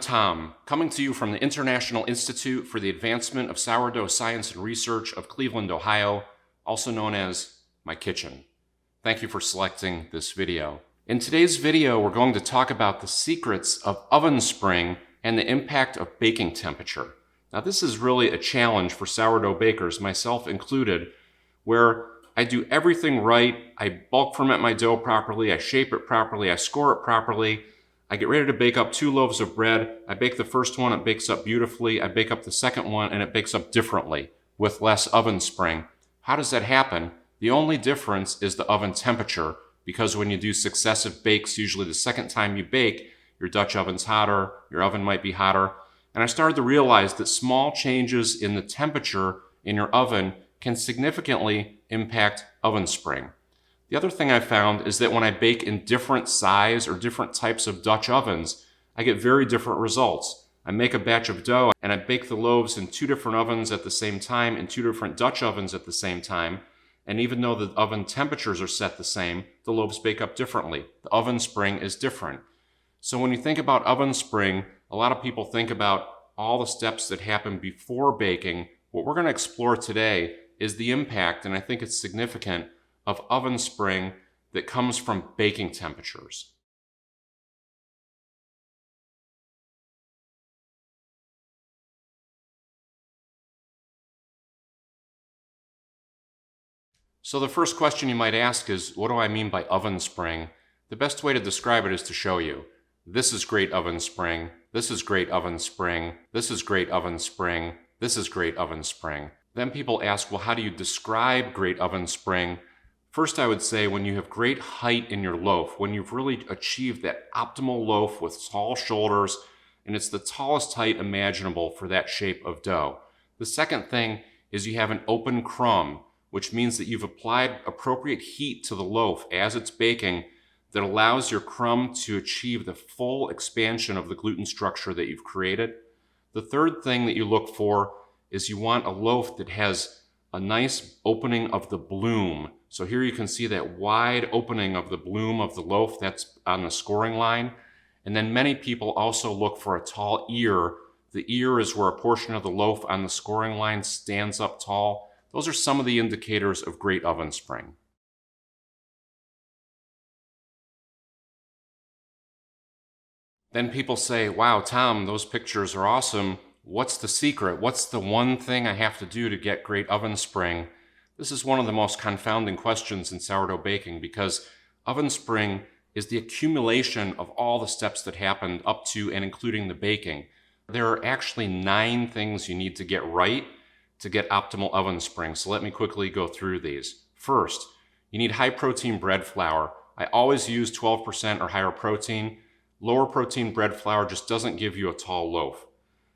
Tom, coming to you from the International Institute for the Advancement of Sourdough Science and Research of Cleveland, Ohio, also known as my kitchen. Thank you for selecting this video. In today's video, we're going to talk about the secrets of Ovenspring and the impact of baking temperature. Now, this is really a challenge for sourdough bakers, myself included, where I do everything right. I bulk ferment my dough properly, I shape it properly, I score it properly. I get ready to bake up 2 loaves of bread. I bake the first one, it bakes up beautifully. I bake up the second one, and it bakes up differently with less oven spring. How does that happen? The only difference is the oven temperature, because when you do successive bakes, usually the second time you bake, your Dutch oven's hotter, your oven might be hotter. And I started to realize that small changes in the temperature in your oven can significantly impact oven spring. The other thing I found is that when I bake in different size or different types of Dutch ovens, I get very different results. I make a batch of dough and I bake the loaves in 2 different ovens at the same time, in 2 different Dutch ovens at the same time. And even though the oven temperatures are set the same, the loaves bake up differently. The oven spring is different. So when you think about oven spring, a lot of people think about all the steps that happen before baking. What we're going to explore today is the impact, and I think it's significant, of oven spring that comes from baking temperatures. So the first question you might ask is, what do I mean by oven spring? The best way to describe it is to show you. This is great oven spring. This is great oven spring. This is great oven spring. This is great oven spring. Then people ask, well, how do you describe great oven spring? First, I would say when you have great height in your loaf, when you've really achieved that optimal loaf with tall shoulders, and it's the tallest height imaginable for that shape of dough. The second thing is you have an open crumb, which means that you've applied appropriate heat to the loaf as it's baking that allows your crumb to achieve the full expansion of the gluten structure that you've created. The third thing that you look for is you want a loaf that has a nice opening of the bloom. So here you can see that wide opening of the bloom of the loaf, that's on the scoring line. And then many people also look for a tall ear. The ear is where a portion of the loaf on the scoring line stands up tall. Those are some of the indicators of great oven spring. Then people say, wow, Tom, those pictures are awesome. What's the secret? What's the one thing I have to do to get great oven spring? This is one of the most confounding questions in sourdough baking because oven spring is the accumulation of all the steps that happened up to and including the baking. There are actually 9 things you need to get right to get optimal oven spring. So let me quickly go through these. First, you need high protein bread flour. I always use 12% or higher protein. Lower protein bread flour just doesn't give you a tall loaf.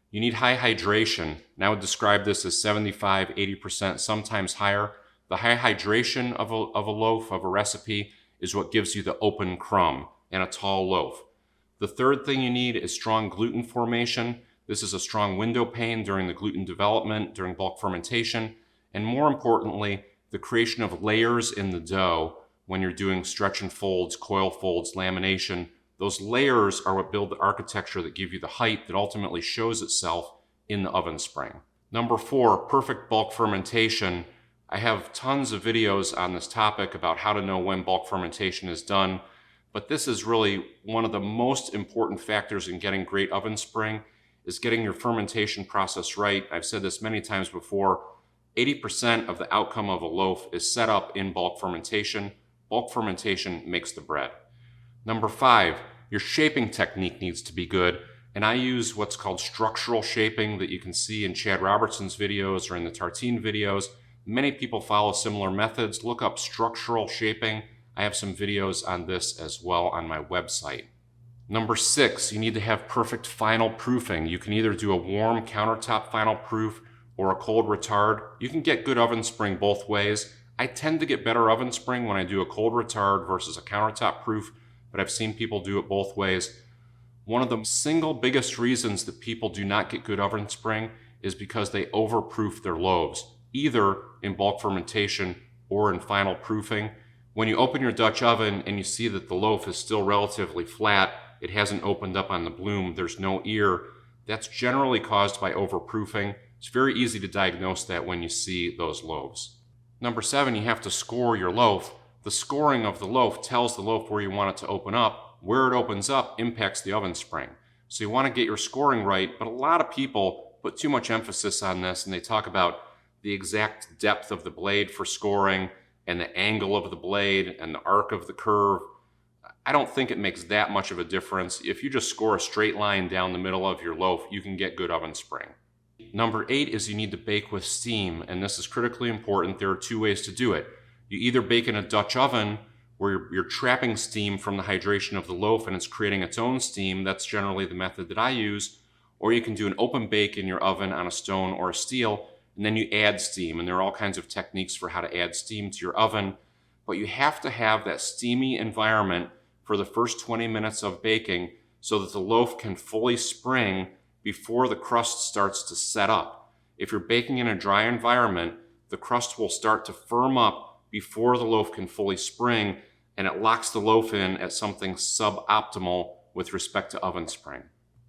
You need high hydration, and I would describe this as 75, 80%, sometimes higher. The high hydration of a loaf, of a recipe, is what gives you the open crumb and a tall loaf. The third thing you need is strong gluten formation. This is a strong window pane during the gluten development, during bulk fermentation, and more importantly, the creation of layers in the dough when you're doing stretch and folds, coil folds, lamination. Those layers are what build the architecture that give you the height that ultimately shows itself in the oven spring. Number 4, perfect bulk fermentation. I have tons of videos on this topic about how to know when bulk fermentation is done, but this is really one of the most important factors in getting great oven spring is getting your fermentation process right. I've said this many times before, 80% of the outcome of a loaf is set up in bulk fermentation. Bulk fermentation makes the bread. Number 5, your shaping technique needs to be good, and I use what's called structural shaping that you can see in Chad Robertson's videos or in the Tartine videos. Many people follow similar methods. Look up structural shaping. I have some videos on this as well on my website. Number 6, you need to have perfect final proofing. You can either do a warm countertop final proof or a cold retard. You can get good oven spring both ways. I tend to get better oven spring when I do a cold retard versus a countertop proof, but I've seen people do it both ways. One of the single biggest reasons that people do not get good oven spring is because they overproof their loaves, either in bulk fermentation or in final proofing. When you open your Dutch oven and you see that the loaf is still relatively flat, it hasn't opened up on the bloom, there's no ear. That's generally caused by overproofing. It's very easy to diagnose that when you see those loaves. Number 7, you have to score your loaf. The scoring of the loaf tells the loaf where you want it to open up. Where it opens up impacts the oven spring. So you want to get your scoring right, but a lot of people put too much emphasis on this, and they talk about the exact depth of the blade for scoring and the angle of the blade and the arc of the curve. I don't think it makes that much of a difference. If you just score a straight line down the middle of your loaf, you can get good oven spring. Number 8 is you need to bake with steam, and this is critically important. There are 2 ways to do it. You either bake in a Dutch oven where you're trapping steam from the hydration of the loaf and it's creating its own steam. That's generally the method that I use. Or you can do an open bake in your oven on a stone or a steel, and then you add steam. And there are all kinds of techniques for how to add steam to your oven. But you have to have that steamy environment for the first 20 minutes of baking so that the loaf can fully spring before the crust starts to set up. If you're baking in a dry environment, the crust will start to firm up before the loaf can fully spring, and it locks the loaf in at something suboptimal with respect to oven spring.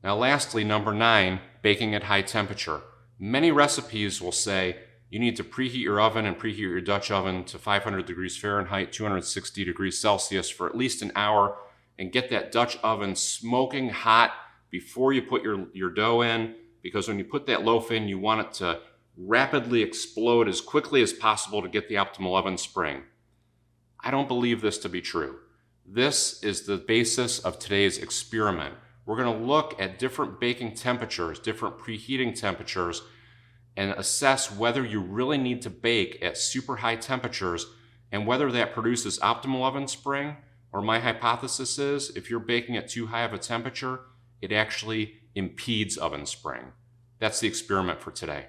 Now lastly, number 9, baking at high temperature. Many recipes will say you need to preheat your oven and preheat your Dutch oven to 500 degrees Fahrenheit, 260 degrees Celsius for at least an hour, and get that Dutch oven smoking hot before you put your dough in, because when you put that loaf in, you want it to rapidly explode as quickly as possible to get the optimal oven spring. I don't believe this to be true. This is the basis of today's experiment. We're going to look at different baking temperatures, different preheating temperatures, and assess whether you really need to bake at super high temperatures and whether that produces optimal oven spring, or my hypothesis is if you're baking at too high of a temperature, it actually impedes oven spring. That's the experiment for today.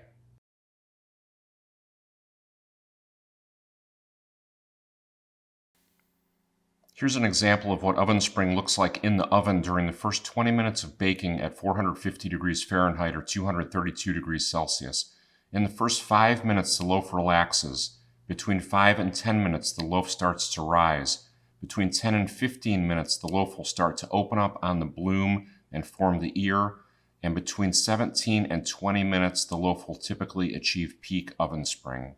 Here's an example of what oven spring looks like in the oven during the first 20 minutes of baking at 450 degrees Fahrenheit or 232 degrees Celsius. In the first 5 minutes, the loaf relaxes. Between 5 and 10 minutes, the loaf starts to rise. Between 10 and 15 minutes, the loaf will start to open up on the bloom and form the ear. And between 17 and 20 minutes, the loaf will typically achieve peak oven spring.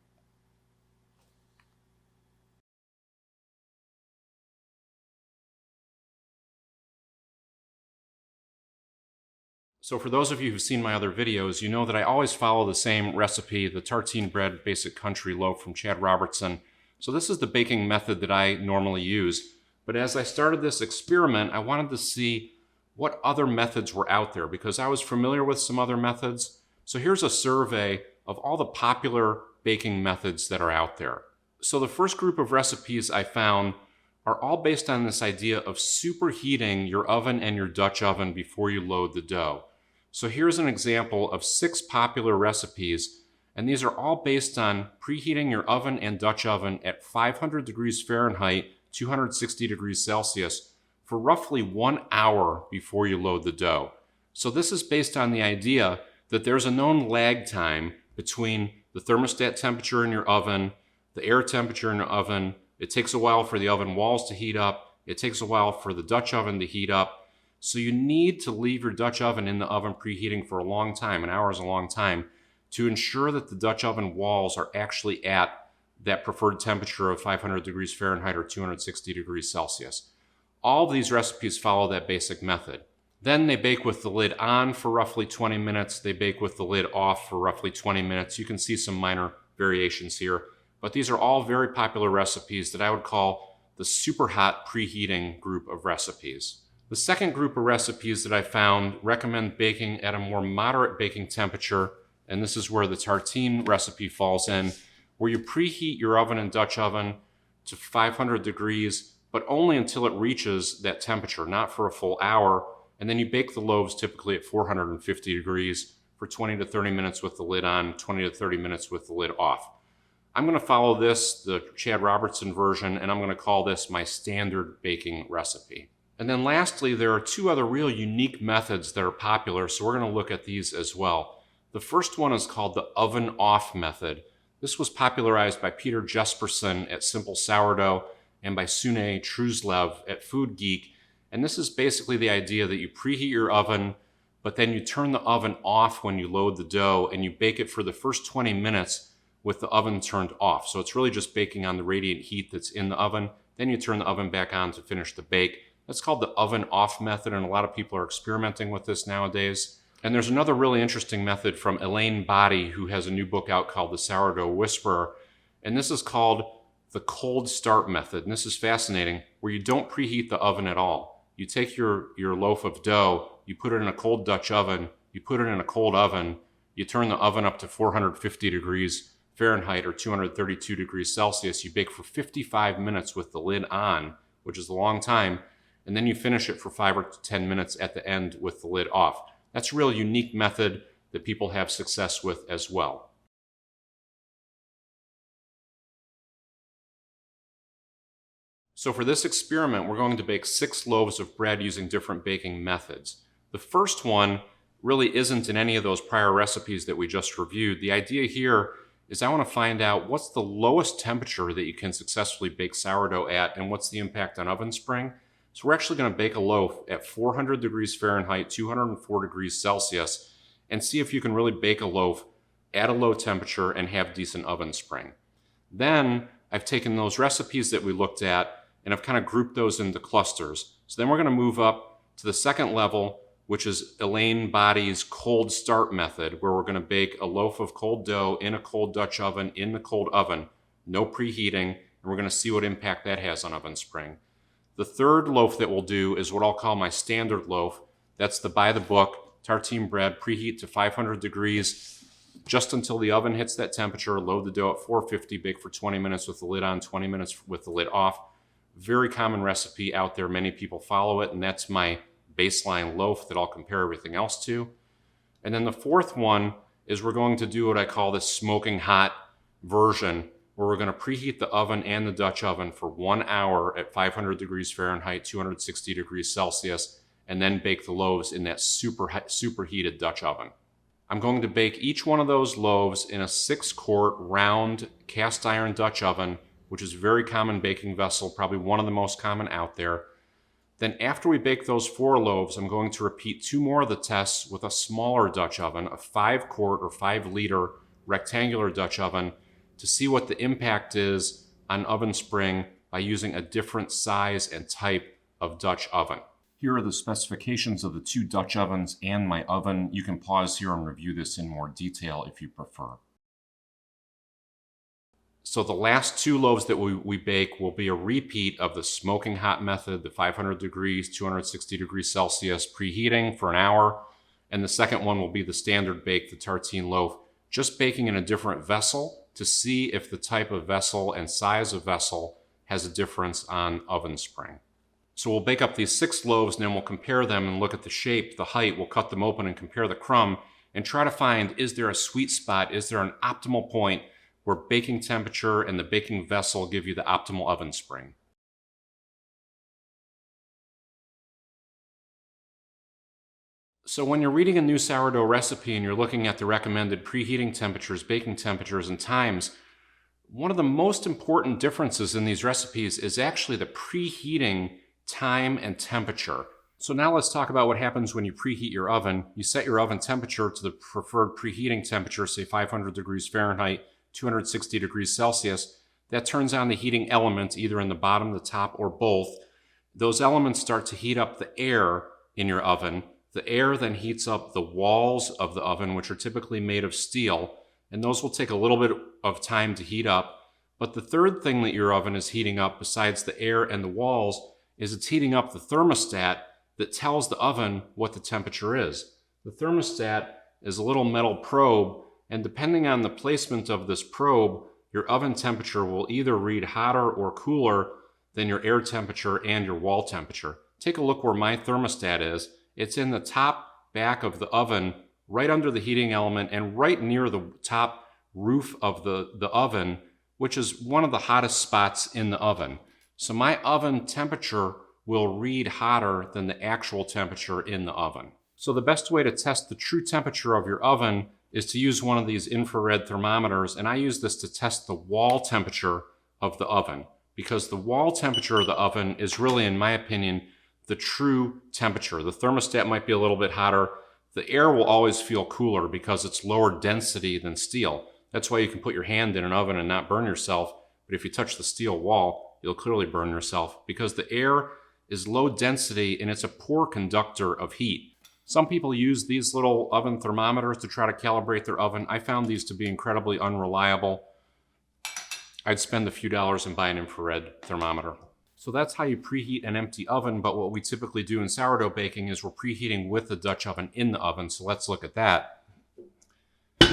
So for those of you who've seen my other videos, you know that I always follow the same recipe, the Tartine bread basic country loaf from Chad Robertson. So this is the baking method that I normally use. But as I started this experiment, I wanted to see what other methods were out there because I was familiar with some other methods. So here's a survey of all the popular baking methods that are out there. So the first group of recipes I found are all based on this idea of superheating your oven and your Dutch oven before you load the dough. So here's an example of 6 popular recipes, and these are all based on preheating your oven and Dutch oven at 500 degrees Fahrenheit, 260 degrees Celsius for roughly 1 hour before you load the dough. So this is based on the idea that there's a known lag time between the thermostat temperature in your oven, the air temperature in your oven. It takes a while for the oven walls to heat up. It takes a while for the Dutch oven to heat up. So you need to leave your Dutch oven in the oven preheating for a long time, an hour is a long time, to ensure that the Dutch oven walls are actually at that preferred temperature of 500 degrees Fahrenheit or 260 degrees Celsius. All of these recipes follow that basic method. Then they bake with the lid on for roughly 20 minutes. They bake with the lid off for roughly 20 minutes. You can see some minor variations here, but these are all very popular recipes that I would call the super hot preheating group of recipes. The second group of recipes that I found recommend baking at a more moderate baking temperature, and this is where the Tartine recipe falls in, where you preheat your oven and Dutch oven to 500 degrees, but only until it reaches that temperature, not for a full hour, and then you bake the loaves typically at 450 degrees for 20 to 30 minutes with the lid on, 20 to 30 minutes with the lid off. I'm going to follow this, the Chad Robertson version, and I'm going to call this my standard baking recipe. And then lastly, there are 2 other real unique methods that are popular, so we're going to look at these as well. The first one is called the oven off method. This was popularized by Peter Jesperson at Simple Sourdough and by Sune Truslev at Food Geek. And this is basically the idea that you preheat your oven, but then you turn the oven off when you load the dough, and you bake it for the first 20 minutes with the oven turned off. So it's really just baking on the radiant heat that's in the oven. Then you turn the oven back on to finish the bake. That's called the oven off method, and a lot of people are experimenting with this nowadays. And there's another really interesting method from Elaine Boddy, who has a new book out called The Sourdough Whisperer. And this is called the cold start method. And this is fascinating, where you don't preheat the oven at all. You take your loaf of dough, you put it in a cold Dutch oven, you put it in a cold oven, you turn the oven up to 450 degrees Fahrenheit or 232 degrees Celsius. You bake for 55 minutes with the lid on, which is a long time, and then you finish it for 5 or 10 minutes at the end with the lid off. That's a real unique method that people have success with as well. So for this experiment, we're going to bake 6 loaves of bread using different baking methods. The first one really isn't in any of those prior recipes that we just reviewed. The idea here is I want to find out what's the lowest temperature that you can successfully bake sourdough at, and what's the impact on Ovenspring. So we're actually going to bake a loaf at 400 degrees Fahrenheit, 204 degrees Celsius, and see if you can really bake a loaf at a low temperature and have decent Ovenspring. Then I've taken those recipes that we looked at and I've kind of grouped those into clusters. So then we're going to move up to the second level, which is Elaine Boddy's cold start method, where we're going to bake a loaf of cold dough in a cold Dutch oven, in the cold oven, no preheating, and we're going to see what impact that has on Ovenspring. The third loaf that we'll do is what I'll call my standard loaf. That's the by the book Tartine bread, preheat to 500 degrees, just until the oven hits that temperature, load the dough at 450, bake for 20 minutes with the lid on, 20 minutes with the lid off. Very common recipe out there, many people follow it, and that's my baseline loaf that I'll compare everything else to. And then the fourth one is we're going to do what I call the smoking hot version, where we're going to preheat the oven and the Dutch oven for 1 hour at 500 degrees Fahrenheit, 260 degrees Celsius, and then bake the loaves in that super heated Dutch oven. I'm going to bake each one of those loaves in a 6-quart round cast iron Dutch oven, which is a very common baking vessel, probably one of the most common out there. Then after we bake those 4 loaves, I'm going to repeat 2 more of the tests with a smaller Dutch oven, a 5-quart or 5-liter rectangular Dutch oven, to see what the impact is on Ovenspring by using a different size and type of Dutch oven. Here are the specifications of the 2 Dutch ovens and my oven. You can pause here and review this in more detail if you prefer. So the last 2 loaves that we bake will be a repeat of the smoking hot method, the 500 degrees, 260 degrees Celsius preheating for an hour. And the second one will be the standard bake, the tartine loaf, just baking in a different vessel to see if the type of vessel and size of vessel has a difference on Ovenspring. So we'll bake up these 6 loaves and then we'll compare them and look at the shape, the height. We'll cut them open and compare the crumb and try to find, is there a sweet spot? Is there an optimal point where baking temperature and the baking vessel give you the optimal Ovenspring? So when you're reading a new sourdough recipe and you're looking at the recommended preheating temperatures, baking temperatures, and times, one of the most important differences in these recipes is actually the preheating time and temperature. So now let's talk about what happens when you preheat your oven. You set your oven temperature to the preferred preheating temperature, say 500 degrees Fahrenheit, 260 degrees Celsius. That turns on the heating element either in the bottom, the top, or both. Those elements start to heat up the air in your oven. The air then heats up the walls of the oven, which are typically made of steel, and those will take a little bit of time to heat up. But the third thing that your oven is heating up besides the air and the walls is it's heating up the thermostat that tells the oven what the temperature is. The thermostat is a little metal probe, and depending on the placement of this probe, your oven temperature will either read hotter or cooler than your air temperature and your wall temperature. Take a look where my thermostat is. It's in the top back of the oven, right under the heating element and right near the top roof of the oven, which is one of the hottest spots in the oven. So my oven temperature will read hotter than the actual temperature in the oven. So the best way to test the true temperature of your oven is to use one of these infrared thermometers, and I use this to test the wall temperature of the oven, because the wall temperature of the oven is really, in my opinion, the true temperature. The thermostat might be a little bit hotter. The air will always feel cooler because it's lower density than steel. That's why you can put your hand in an oven and not burn yourself. But if you touch the steel wall, you'll clearly burn yourself because the air is low density and it's a poor conductor of heat. Some people use these little oven thermometers to try to calibrate their oven. I found these to be incredibly unreliable. I'd spend a few dollars and buy an infrared thermometer. So that's how you preheat an empty oven, but what we typically do in sourdough baking is we're preheating with the Dutch oven in the oven, so let's look at that.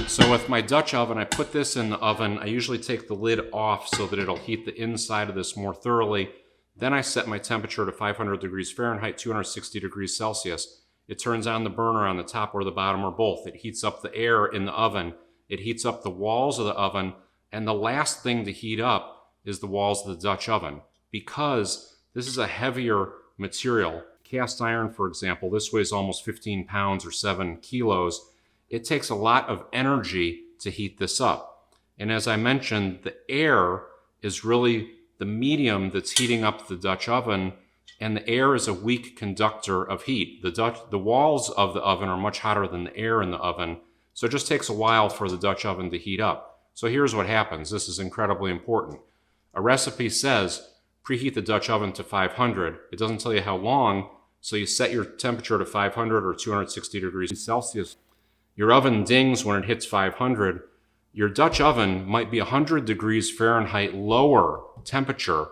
So with my Dutch oven, I put this in the oven. I usually take the lid off so that it'll heat the inside of this more thoroughly. Then I set my temperature to 500 degrees Fahrenheit, 260 degrees Celsius. It turns on the burner on the top or the bottom or both. It heats up the air in the oven. It heats up the walls of the oven. And the last thing to heat up is the walls of the Dutch oven, because this is a heavier material. Cast iron, for example, this weighs almost 15 pounds or 7 kilos. It takes a lot of energy to heat this up. And as I mentioned, the air is really the medium that's heating up the Dutch oven, and the air is a weak conductor of heat. The walls of the oven are much hotter than the air in the oven, so it just takes a while for the Dutch oven to heat up. So here's what happens. This is incredibly important. A recipe says preheat the Dutch oven to 500. It doesn't tell you how long, so you set your temperature to 500 or 260 degrees Celsius. Your oven dings when it hits 500. Your Dutch oven might be 100 degrees Fahrenheit lower temperature,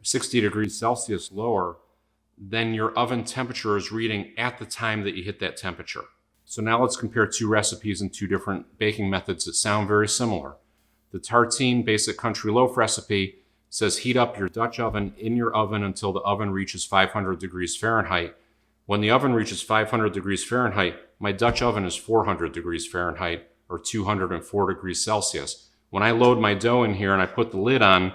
60 degrees Celsius lower, than your oven temperature is reading at the time that you hit that temperature. So now let's compare two recipes and two different baking methods that sound very similar. The Tartine basic country loaf recipe says heat up your Dutch oven in your oven until the oven reaches 500 degrees Fahrenheit. When the oven reaches 500 degrees Fahrenheit, my Dutch oven is 400 degrees Fahrenheit or 204 degrees Celsius. When I load my dough in here and I put the lid on,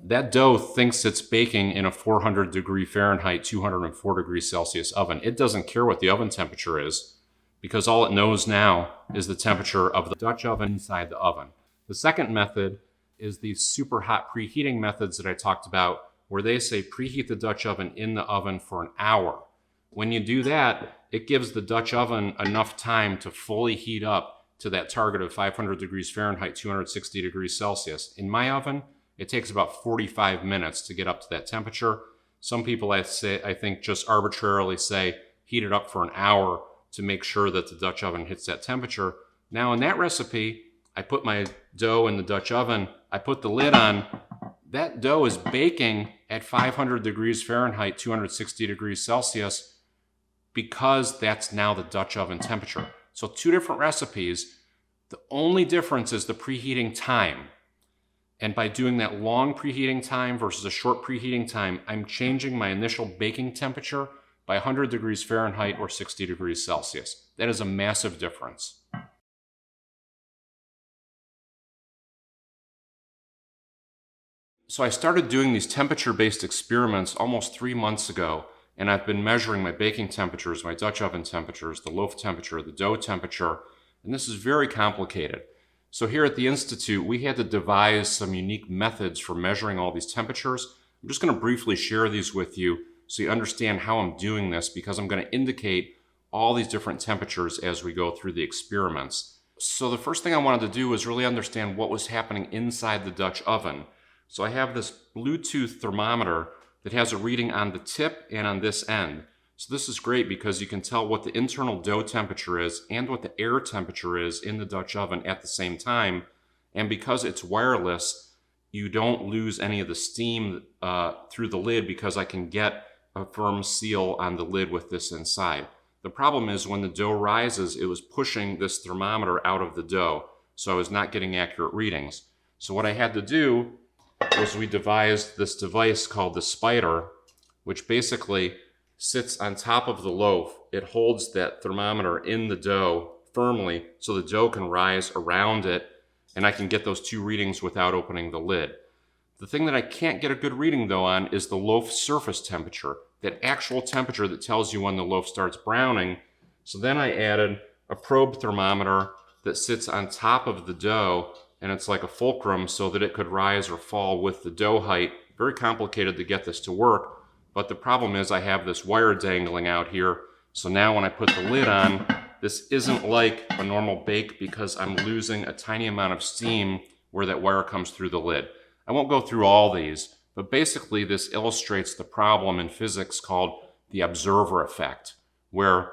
that dough thinks it's baking in a 400 degree Fahrenheit, 204 degrees Celsius oven. It doesn't care what the oven temperature is, because all it knows now is the temperature of the Dutch oven inside the oven. The second method is these super hot preheating methods that I talked about, where they say preheat the Dutch oven in the oven for an hour. When you do that, it gives the Dutch oven enough time to fully heat up to that target of 500 degrees Fahrenheit, 260 degrees Celsius. In my oven, it takes about 45 minutes to get up to that temperature. Some people, I think, just arbitrarily say heat it up for an hour to make sure that the Dutch oven hits that temperature. Now in that recipe, I put my dough in the Dutch oven, I put the lid on, that dough is baking at 500 degrees Fahrenheit, 260 degrees Celsius, because that's now the Dutch oven temperature. So two different recipes. The only difference is the preheating time. And by doing that long preheating time versus a short preheating time, I'm changing my initial baking temperature by 100 degrees Fahrenheit or 60 degrees Celsius. That is a massive difference. So I started doing these temperature-based experiments almost 3 months ago, and I've been measuring my baking temperatures, my Dutch oven temperatures, the loaf temperature, the dough temperature, and this is very complicated. So here at the Institute, we had to devise some unique methods for measuring all these temperatures. I'm just going to briefly share these with you so you understand how I'm doing this, because I'm going to indicate all these different temperatures as we go through the experiments. So the first thing I wanted to do was really understand what was happening inside the Dutch oven. So I have this Bluetooth thermometer that has a reading on the tip and on this end. So this is great because you can tell what the internal dough temperature is and what the air temperature is in the Dutch oven at the same time. And because it's wireless, you don't lose any of the steam through the lid, because I can get a firm seal on the lid with this inside. The problem is when the dough rises, it was pushing this thermometer out of the dough, so I was not getting accurate readings. So what I had to do was we devised this device called the spider, which basically sits on top of the loaf. It holds that thermometer in the dough firmly so the dough can rise around it, and I can get those two readings without opening the lid. The thing that I can't get a good reading though on is the loaf surface temperature, that actual temperature that tells you when the loaf starts browning. So then I added a probe thermometer that sits on top of the dough, and it's like a fulcrum so that it could rise or fall with the dough height. Very complicated to get this to work, But the problem is I have this wire dangling out here. So now when I put the lid on, this isn't like a normal bake because I'm losing a tiny amount of steam where that wire comes through the lid. I won't go through all these, but basically this illustrates the problem in physics called the observer effect, where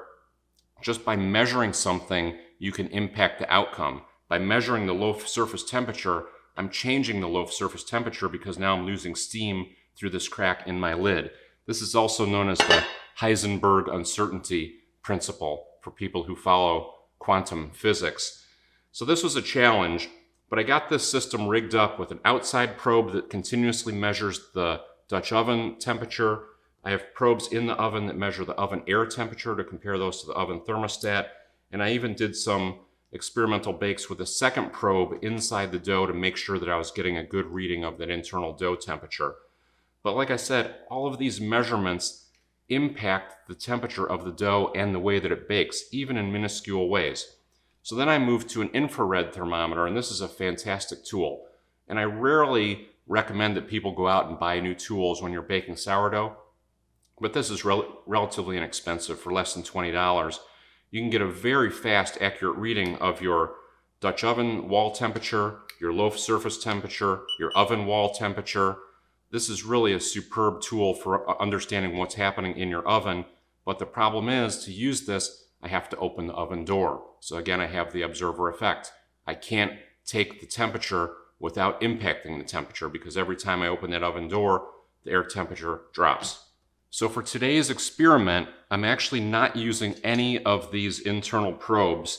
just by measuring something, you can impact the outcome. By measuring the loaf surface temperature, I'm changing the loaf surface temperature because now I'm losing steam through this crack in my lid. This is also known as the Heisenberg uncertainty principle for people who follow quantum physics. So this was a challenge, but I got this system rigged up with an outside probe that continuously measures the Dutch oven temperature. I have probes in the oven that measure the oven air temperature to compare those to the oven thermostat. And I even did some experimental bakes with a second probe inside the dough to make sure that I was getting a good reading of that internal dough temperature. But like I said, all of these measurements impact the temperature of the dough and the way that it bakes, even in minuscule ways. So then I moved to an infrared thermometer, and this is a fantastic tool. And I rarely recommend that people go out and buy new tools when you're baking sourdough, but this is relatively inexpensive. For less than $20. You can get a very fast, accurate reading of your Dutch oven wall temperature, your loaf surface temperature, your oven wall temperature. This is really a superb tool for understanding what's happening in your oven, but the problem is, to use this, I have to open the oven door. So again, I have the observer effect. I can't take the temperature without impacting the temperature because every time I open that oven door, the air temperature drops. So for today's experiment, I'm actually not using any of these internal probes.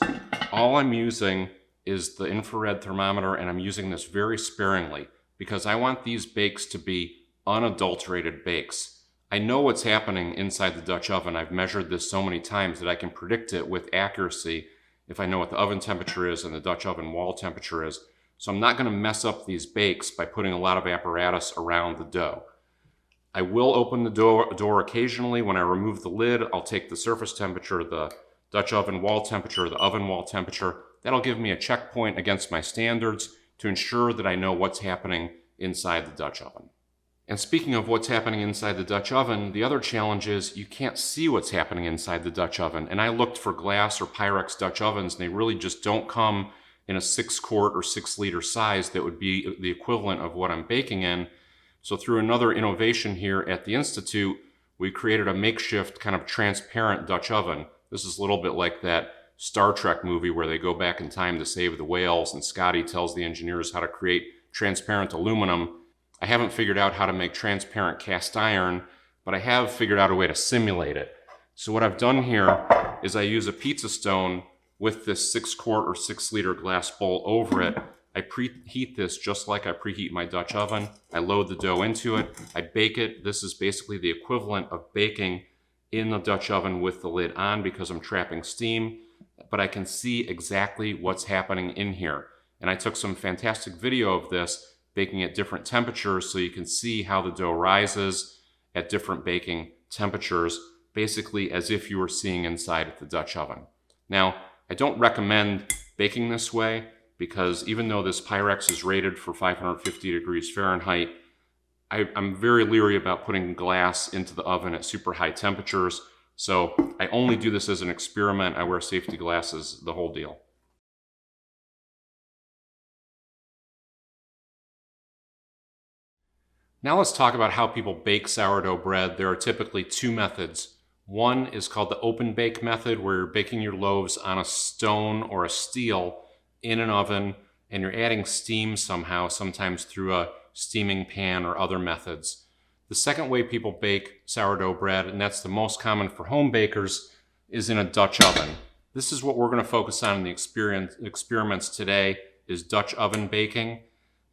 All I'm using is the infrared thermometer, and I'm using this very sparingly because I want these bakes to be unadulterated bakes. I know what's happening inside the Dutch oven. I've measured this so many times that I can predict it with accuracy if I know what the oven temperature is and the Dutch oven wall temperature is. So I'm not going to mess up these bakes by putting a lot of apparatus around the dough. I will open the door occasionally. When I remove the lid, I'll take the surface temperature, the Dutch oven wall temperature, the oven wall temperature. That'll give me a checkpoint against my standards to ensure that I know what's happening inside the Dutch oven. And speaking of what's happening inside the Dutch oven, the other challenge is you can't see what's happening inside the Dutch oven. And I looked for glass or Pyrex Dutch ovens, and they really just don't come in a 6-quart or 6-liter size that would be the equivalent of what I'm baking in. So through another innovation here at the Institute, we created a makeshift kind of transparent Dutch oven. This is a little bit like that Star Trek movie where they go back in time to save the whales, and Scotty tells the engineers how to create transparent aluminum. I haven't figured out how to make transparent cast iron, but I have figured out a way to simulate it. So what I've done here is I use a pizza stone with this 6-quart or 6-liter glass bowl over it. I preheat this just like I preheat my Dutch oven. I load the dough into it. I bake it. This is basically the equivalent of baking in the Dutch oven with the lid on because I'm trapping steam, but I can see exactly what's happening in here. And I took some fantastic video of this baking at different temperatures so you can see how the dough rises at different baking temperatures, basically as if you were seeing inside the Dutch oven. Now, I don't recommend baking this way because even though this Pyrex is rated for 550 degrees Fahrenheit, I'm very leery about putting glass into the oven at super high temperatures. So I only do this as an experiment. I wear safety glasses, the whole deal. Now let's talk about how people bake sourdough bread. There are typically two methods. One is called the open bake method, where you're baking your loaves on a stone or a steel in an oven, and you're adding steam somehow, sometimes through a steaming pan or other methods. The second way people bake sourdough bread, and that's the most common for home bakers, is in a Dutch oven. This is what we're going to focus on in the experiments today, is Dutch oven baking.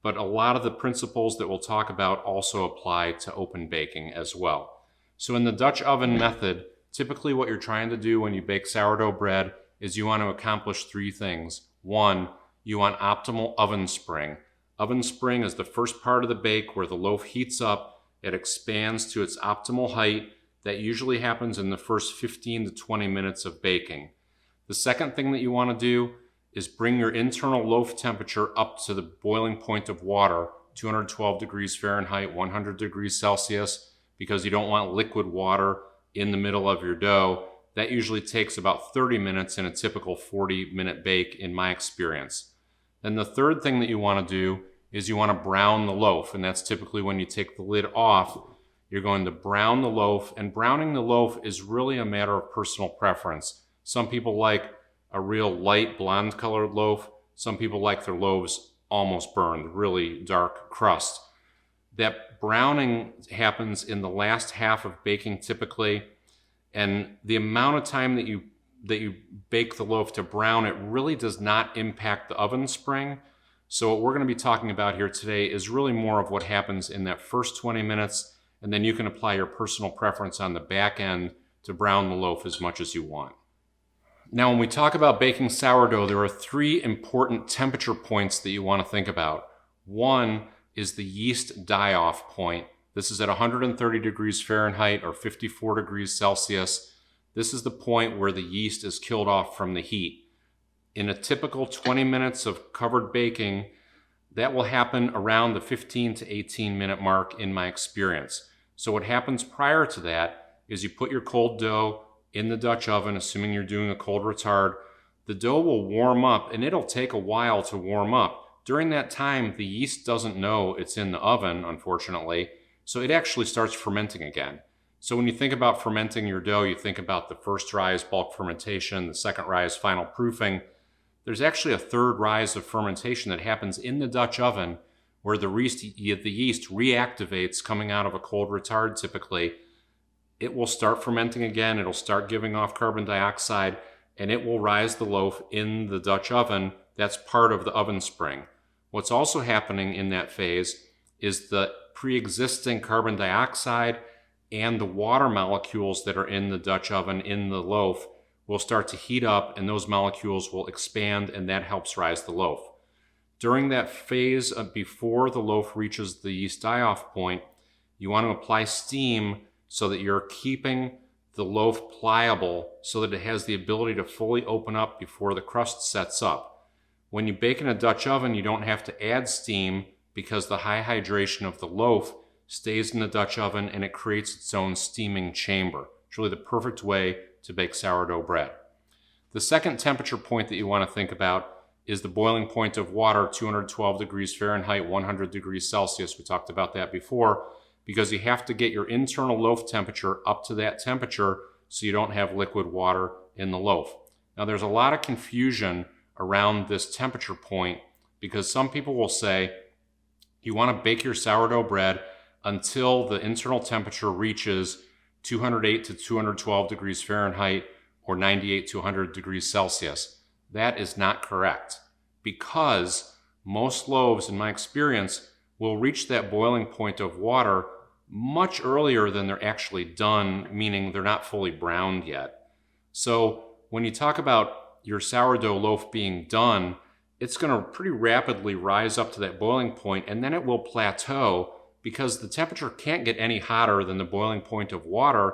But a lot of the principles that we'll talk about also apply to open baking as well. So in the Dutch oven method, typically what you're trying to do when you bake sourdough bread is you want to accomplish three things. One, you want optimal oven spring. Oven spring is the first part of the bake where the loaf heats up, it expands to its optimal height. That usually happens in the first 15 to 20 minutes of baking. The second thing that you want to do is bring your internal loaf temperature up to the boiling point of water, 212 degrees Fahrenheit, 100 degrees Celsius. because you don't want liquid water in the middle of your dough. That usually takes about 30 minutes in a typical 40-minute bake in my experience. Then the third thing that you want to do is you want to brown the loaf, and that's typically when you take the lid off. You're going to brown the loaf, and browning the loaf is really a matter of personal preference. Some people like a real light blonde colored loaf. Some people like their loaves almost burned, really dark crust. That browning happens in the last half of baking typically, and the amount of time that you bake the loaf to brown, it really does not impact the oven spring. So what we're going to be talking about here today is really more of what happens in that first 20 minutes, and then you can apply your personal preference on the back end to brown the loaf as much as you want. Now, when we talk about baking sourdough, there are 3 important temperature points that you want to think about. One is the yeast die-off point. This is at 130 degrees Fahrenheit or 54 degrees Celsius. This is the point where the yeast is killed off from the heat. In a typical 20 minutes of covered baking, that will happen around the 15 to 18 minute mark in my experience. So what happens prior to that is you put your cold dough in the Dutch oven, assuming you're doing a cold retard. The dough will warm up, and it'll take a while to warm up. During that time, the yeast doesn't know it's in the oven, unfortunately, so it actually starts fermenting again. So when you think about fermenting your dough, you think about the first rise, bulk fermentation, the second rise, final proofing. There's actually a third rise of fermentation that happens in the Dutch oven where the yeast reactivates coming out of a cold retard typically. It will start fermenting again, it'll start giving off carbon dioxide, and it will rise the loaf in the Dutch oven. That's part of the oven spring. What's also happening in that phase is the pre-existing carbon dioxide and the water molecules that are in the Dutch oven in the loaf will start to heat up, and those molecules will expand, and that helps rise the loaf. During that phase before the loaf reaches the yeast die-off point, you want to apply steam so that you're keeping the loaf pliable so that it has the ability to fully open up before the crust sets up. When you bake in a Dutch oven, you don't have to add steam because the high hydration of the loaf stays in the Dutch oven and it creates its own steaming chamber. It's really the perfect way to bake sourdough bread. The second temperature point that you want to think about is the boiling point of water, 212 degrees Fahrenheit, 100 degrees Celsius. We talked about that before, because you have to get your internal loaf temperature up to that temperature so you don't have liquid water in the loaf. Now, there's a lot of confusion around this temperature point because some people will say you want to bake your sourdough bread until the internal temperature reaches 208 to 212 degrees Fahrenheit or 98 to 100 degrees Celsius. That is not correct, because most loaves, in my experience, will reach that boiling point of water much earlier than they're actually done, meaning they're not fully browned yet. So when you talk about your sourdough loaf being done, it's going to pretty rapidly rise up to that boiling point, and then it will plateau because the temperature can't get any hotter than the boiling point of water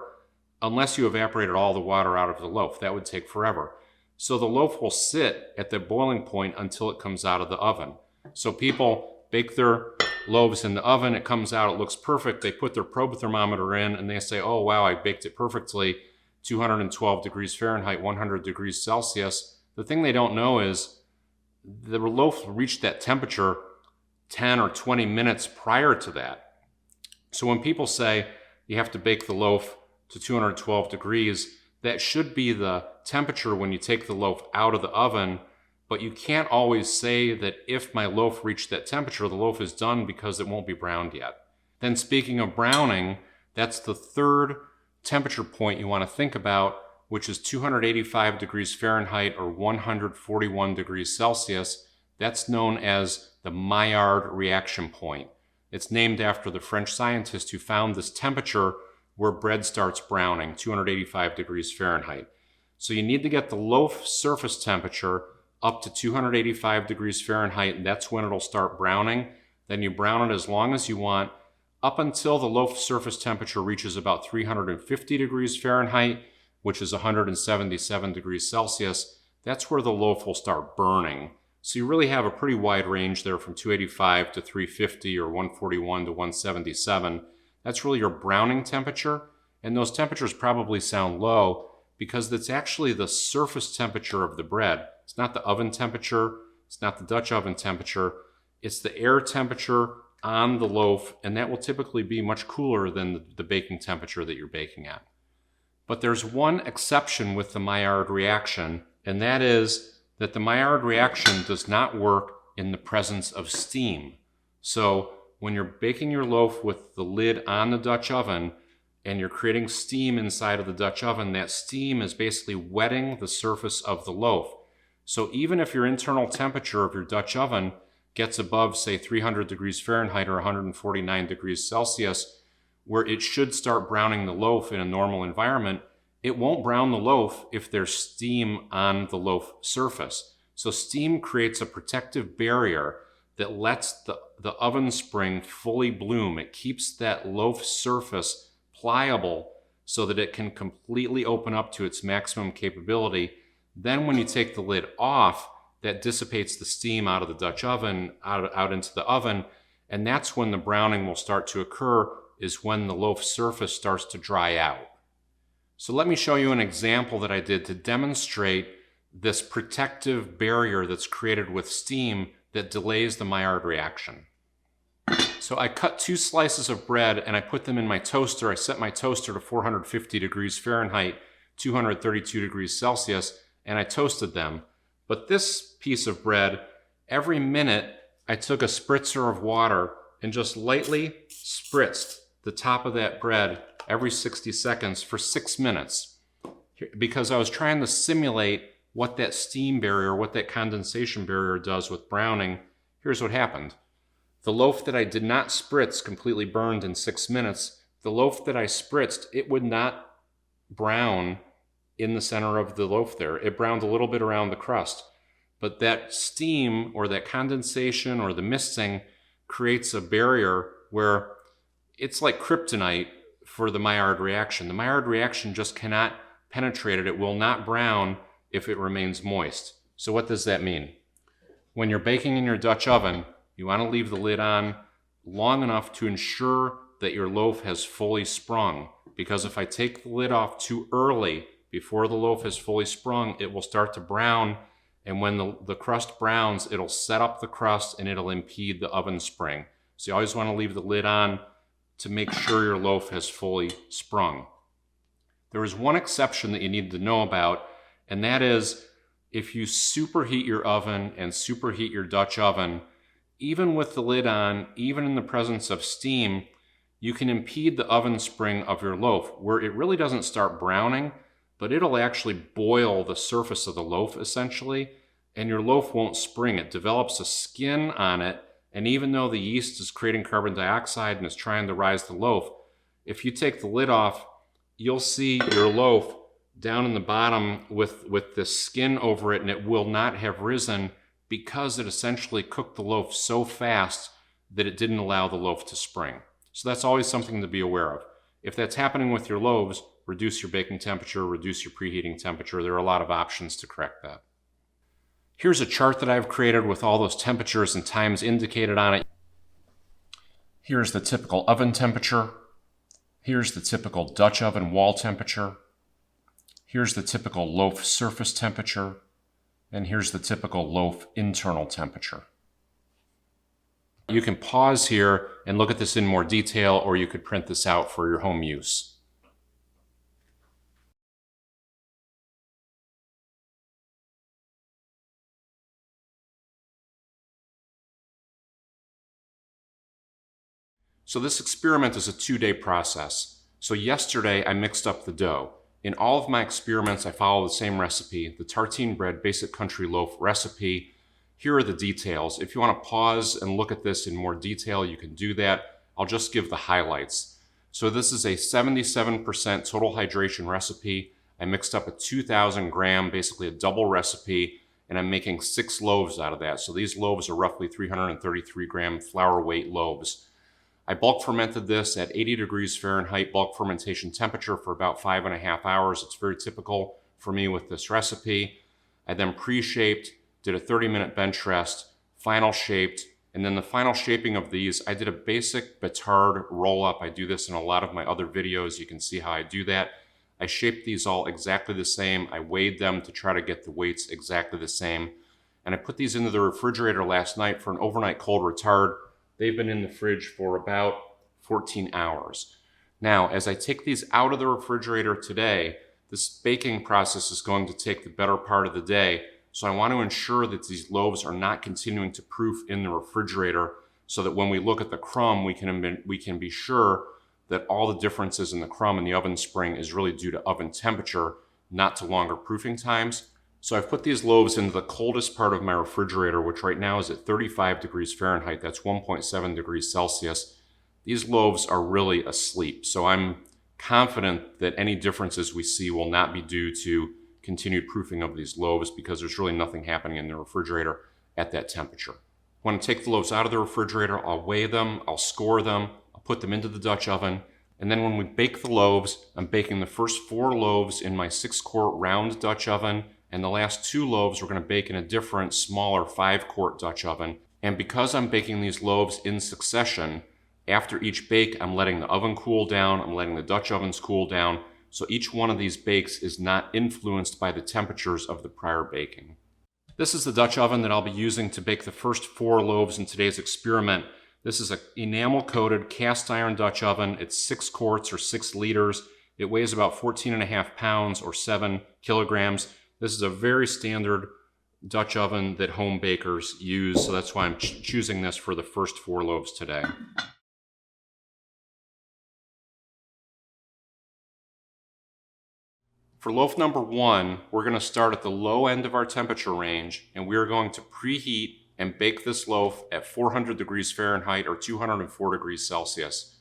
unless you evaporated all the water out of the loaf. That would take forever. So the loaf will sit at the boiling point until it comes out of the oven. So people bake their loaves in the oven, it comes out, it looks perfect. They put their probe thermometer in and they say, oh wow, I baked it perfectly, 212 degrees Fahrenheit, 100 degrees Celsius. The thing they don't know is the loaf reached that temperature 10 or 20 minutes prior to that. So when people say you have to bake the loaf to 212 degrees, that should be the temperature when you take the loaf out of the oven, but you can't always say that if my loaf reached that temperature, the loaf is done because it won't be browned yet. Then speaking of browning, that's the third temperature point you want to think about, which is 285 degrees Fahrenheit or 141 degrees Celsius. That's known as the Maillard reaction point. It's named after the French scientist who found this temperature where bread starts browning, 285 degrees Fahrenheit. So you need to get the loaf surface temperature up to 285 degrees Fahrenheit, and that's when it'll start browning. Then you brown it as long as you want, up until the loaf surface temperature reaches about 350 degrees Fahrenheit, which is 177 degrees Celsius. That's where the loaf will start burning. So you really have a pretty wide range there from 285 to 350 or 141 to 177. That's really your browning temperature, and those temperatures probably sound low because it's actually the surface temperature of the bread. It's not the oven temperature, it's not the Dutch oven temperature, it's the air temperature on the loaf, and that will typically be much cooler than the baking temperature that you're baking at. But there's one exception with the Maillard reaction, and that is that the Maillard reaction does not work in the presence of steam. So when you're baking your loaf with the lid on the Dutch oven and you're creating steam inside of the Dutch oven, that steam is basically wetting the surface of the loaf. So even if your internal temperature of your Dutch oven gets above, say, 300 degrees Fahrenheit or 149 degrees Celsius, where it should start browning the loaf in a normal environment, it won't brown the loaf if there's steam on the loaf surface. So steam creates a protective barrier that lets the oven spring fully bloom. It keeps that loaf surface pliable so that it can completely open up to its maximum capability. Then when you take the lid off, that dissipates the steam out of the Dutch oven, out into the oven, and that's when the browning will start to occur, is when the loaf surface starts to dry out. So let me show you an example that I did to demonstrate this protective barrier that's created with steam that delays the Maillard reaction. So I cut 2 slices of bread and I put them in my toaster. I set my toaster to 450 degrees Fahrenheit, 232 degrees Celsius, and I toasted them. But this piece of bread, every minute I took a spritzer of water and just lightly spritzed the top of that bread every 60 seconds for 6 minutes, because I was trying to simulate what that steam barrier, what that condensation barrier does with browning. Here's what happened. The loaf that I did not spritz completely burned in 6 minutes. The loaf that I spritzed, it would not brown in the center of the loaf there. It browned a little bit around the crust. But that steam or that condensation or the misting creates a barrier where it's like kryptonite for the Maillard reaction. The Maillard reaction just cannot penetrate it. It will not brown if it remains moist. So what does that mean? When you're baking in your Dutch oven, you want to leave the lid on long enough to ensure that your loaf has fully sprung. Because if I take the lid off too early, before the loaf has fully sprung, it will start to brown. And when the crust browns, it'll set up the crust and it'll impede the oven spring. So you always want to leave the lid on to make sure your loaf has fully sprung. There is one exception that you need to know about, and that is if you superheat your oven and superheat your Dutch oven, even with the lid on, even in the presence of steam, you can impede the oven spring of your loaf, where it really doesn't start browning, but it'll actually boil the surface of the loaf essentially, and your loaf won't spring. It develops a skin on it, and even though the yeast is creating carbon dioxide and is trying to rise the loaf, if you take the lid off, you'll see your loaf down in the bottom with this skin over it, and it will not have risen because it essentially cooked the loaf so fast that it didn't allow the loaf to spring. So that's always something to be aware of. If that's happening with your loaves, reduce your baking temperature, reduce your preheating temperature. There are a lot of options to correct that. Here's a chart that I've created with all those temperatures and times indicated on it. Here's the typical oven temperature. Here's the typical Dutch oven wall temperature. Here's the typical loaf surface temperature. And here's the typical loaf internal temperature. You can pause here and look at this in more detail, or you could print this out for your home use. So this experiment is a 2-day process. So yesterday I mixed up the dough. In all of my experiments I follow the same recipe, the Tartine bread basic country loaf recipe. Here are the details. If you want to pause and look at this in more detail, you can do that. I'll just give the highlights. So this is a 77% total hydration recipe. I mixed up a 2,000 gram, basically a double recipe, and I'm making 6 loaves out of that. So these loaves are roughly 333 gram flour weight loaves. I bulk fermented this at 80 degrees Fahrenheit bulk fermentation temperature for about 5.5 hours. It's very typical for me with this recipe. I then pre-shaped, did a 30-minute bench rest, final shaped, And then the final shaping of these, I did a basic batard roll up. I do this in a lot of my other videos. You can see how I do that. I shaped these all exactly the same. I weighed them to try to get the weights exactly the same. And I put these into the refrigerator last night for an overnight cold retard. They've been in the fridge for about 14 hours. Now, as I take these out of the refrigerator today, this baking process is going to take the better part of the day. So I want to ensure that these loaves are not continuing to proof in the refrigerator so that when we look at the crumb, we can be sure that all the differences in the crumb and the oven spring is really due to oven temperature, not to longer proofing times. So I've put these loaves into the coldest part of my refrigerator, which right now is at 35 degrees Fahrenheit. That's 1.7 degrees Celsius. These loaves are really asleep. So I'm confident that any differences we see will not be due to continued proofing of these loaves because there's really nothing happening in the refrigerator at that temperature. When I take the loaves out of the refrigerator, I'll weigh them, I'll score them, I'll put them into the Dutch oven, and then when we bake the loaves, I'm baking the first 4 loaves in my 6-quart round Dutch oven, and the last 2 loaves we're going to bake in a different, smaller 5-quart Dutch oven. And because I'm baking these loaves in succession, after each bake, I'm letting the oven cool down, I'm letting the Dutch ovens cool down, so each one of these bakes is not influenced by the temperatures of the prior baking. This is the Dutch oven that I'll be using to bake the first 4 loaves in today's experiment. This is an enamel-coated cast iron Dutch oven. It's 6 quarts or 6 liters. It weighs about 14.5 pounds or 7 kilograms. This is a very standard Dutch oven that home bakers use, so that's why I'm choosing this for the first 4 loaves today. For loaf number 1, we're going to start at the low end of our temperature range, and we're going to preheat and bake this loaf at 400 degrees Fahrenheit or 204 degrees Celsius.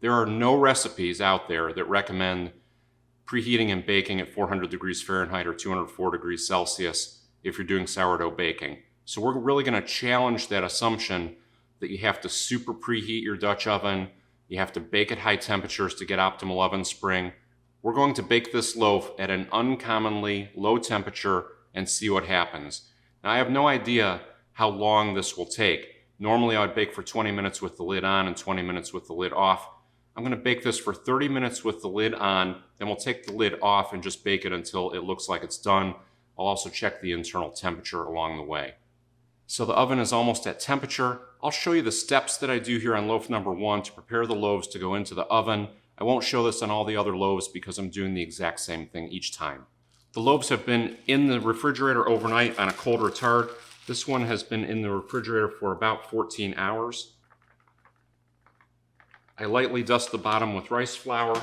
There are no recipes out there that recommend preheating and baking at 400 degrees Fahrenheit or 204 degrees Celsius if you're doing sourdough baking. So we're really going to challenge that assumption that you have to super preheat your Dutch oven, you have to bake at high temperatures to get optimal oven spring. We're going to bake this loaf at an uncommonly low temperature and see what happens. Now, I have no idea how long this will take. Normally, I would bake for 20 minutes with the lid on and 20 minutes with the lid off. I'm going to bake this for 30 minutes with the lid on, then we'll take the lid off and just bake it until it looks like it's done. I'll also check the internal temperature along the way. So the oven is almost at temperature. I'll show you the steps that I do here on loaf number 1 to prepare the loaves to go into the oven. I won't show this on all the other loaves because I'm doing the exact same thing each time. The loaves have been in the refrigerator overnight on a cold retard. This one has been in the refrigerator for about 14 hours. I lightly dust the bottom with rice flour.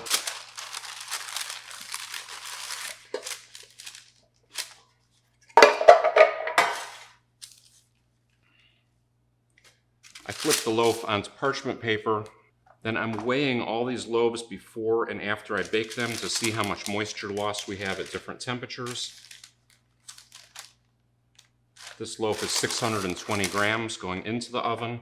I flip the loaf onto parchment paper. Then I'm weighing all these loaves before and after I bake them to see how much moisture loss we have at different temperatures. This loaf is 620 grams going into the oven.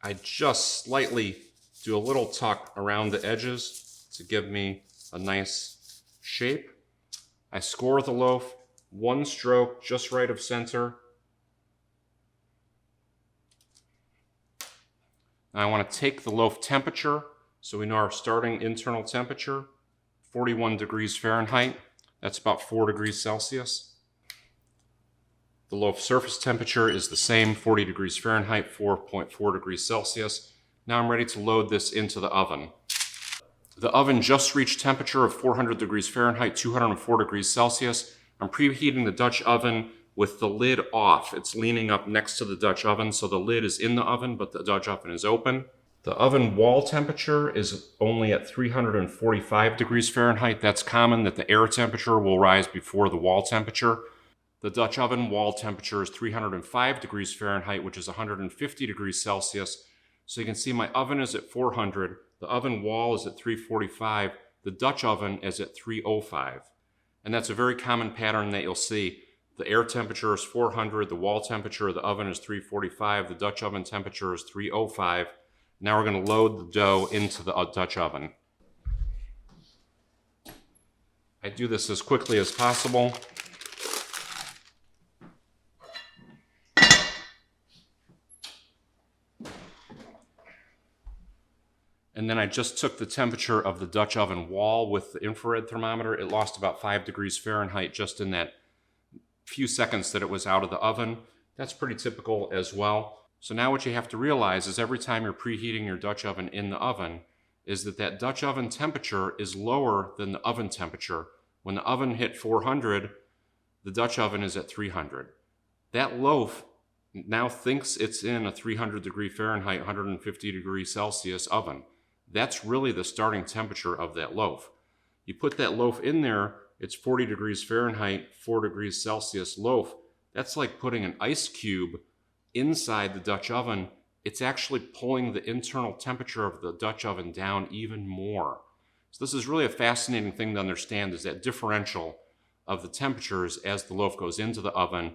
I just slightly do a little tuck around the edges to give me a nice shape. I score the loaf, 1 stroke just right of center. Now I want to take the loaf temperature, so we know our starting internal temperature, 41 degrees Fahrenheit. That's about 4 degrees Celsius. The loaf surface temperature is the same, 40 degrees Fahrenheit, 4.4 degrees Celsius. Now I'm ready to load this into the oven. The oven just reached temperature of 400 degrees Fahrenheit, 204 degrees Celsius. I'm preheating the Dutch oven with the lid off. It's leaning up next to the Dutch oven, so the lid is in the oven, but the Dutch oven is open. The oven wall temperature is only at 345 degrees Fahrenheit. That's common that the air temperature will rise before the wall temperature. The Dutch oven wall temperature is 305 degrees Fahrenheit, which is 150 degrees Celsius. So you can see my oven is at 400, the oven wall is at 345, the Dutch oven is at 305. And that's a very common pattern that you'll see. The air temperature is 400, the wall temperature of the oven is 345, the Dutch oven temperature is 305. Now we're going to load the dough into the Dutch oven. I do this as quickly as possible. And then I just took the temperature of the Dutch oven wall with the infrared thermometer. It lost about 5 degrees Fahrenheit just in that few seconds that it was out of the oven. That's pretty typical as well. So now what you have to realize is every time you're preheating your Dutch oven in the oven is that Dutch oven temperature is lower than the oven temperature. When the oven hit 400, the Dutch oven is at 300. That loaf now thinks it's in a 300 degree Fahrenheit, 150 degrees Celsius oven. That's really the starting temperature of that loaf. You put that loaf in there, it's 40 degrees Fahrenheit, 4 degrees Celsius loaf. That's like putting an ice cube inside the Dutch oven. It's actually pulling the internal temperature of the Dutch oven down even more. So this is really a fascinating thing to understand, is that differential of the temperatures as the loaf goes into the oven,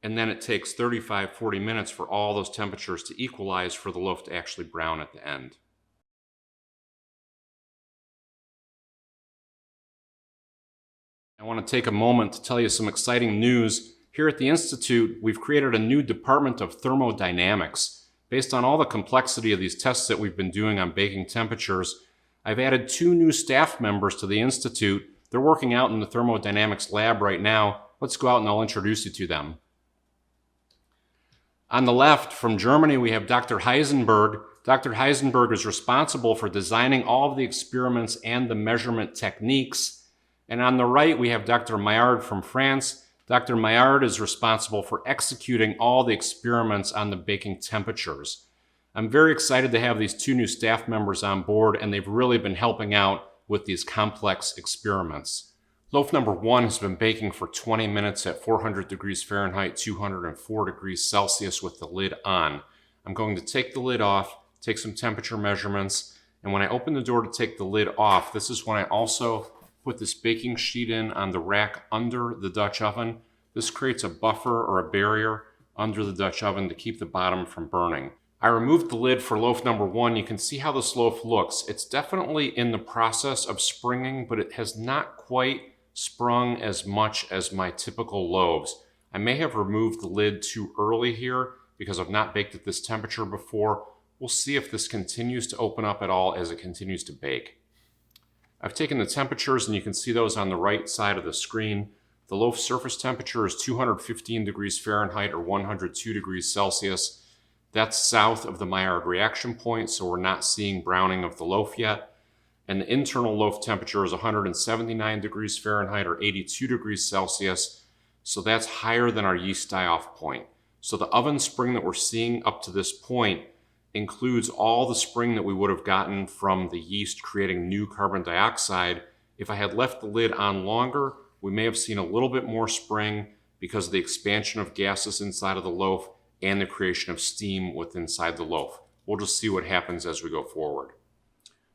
and then it takes 35-40 minutes for all those temperatures to equalize for the loaf to actually brown at the end. I want to take a moment to tell you some exciting news. Here at the Institute, we've created a new department of thermodynamics. Based on all the complexity of these tests that we've been doing on baking temperatures, I've added 2 new staff members to the Institute. They're working out in the thermodynamics lab right now. Let's go out and I'll introduce you to them. On the left, from Germany, we have Dr. Heisenberg. Dr. Heisenberg is responsible for designing all of the experiments and the measurement techniques. And on the right, we have Dr. Maillard from France. Dr. Maillard is responsible for executing all the experiments on the baking temperatures. I'm very excited to have these 2 new staff members on board, and they've really been helping out with these complex experiments. Loaf number 1 has been baking for 20 minutes at 400 degrees Fahrenheit, 204 degrees Celsius with the lid on. I'm going to take the lid off, take some temperature measurements, and when I open the door to take the lid off, this is when I also put this baking sheet in on the rack under the Dutch oven. This creates a buffer or a barrier under the Dutch oven to keep the bottom from burning. I removed the lid for loaf number 1. You can see how this loaf looks. It's definitely in the process of springing, but it has not quite sprung as much as my typical loaves. I may have removed the lid too early here because I've not baked at this temperature before. We'll see if this continues to open up at all as it continues to bake. I've taken the temperatures and you can see those on the right side of the screen. The loaf surface temperature is 215 degrees Fahrenheit or 102 degrees Celsius. That's south of the Maillard reaction point, so we're not seeing browning of the loaf yet. And the internal loaf temperature is 179 degrees Fahrenheit or 82 degrees Celsius. So that's higher than our yeast die-off point. So the oven spring that we're seeing up to this point includes all the spring that we would have gotten from the yeast creating new carbon dioxide. If I had left the lid on longer, we may have seen a little bit more spring because of the expansion of gases inside of the loaf and the creation of steam within inside the loaf. We'll just see what happens as we go forward.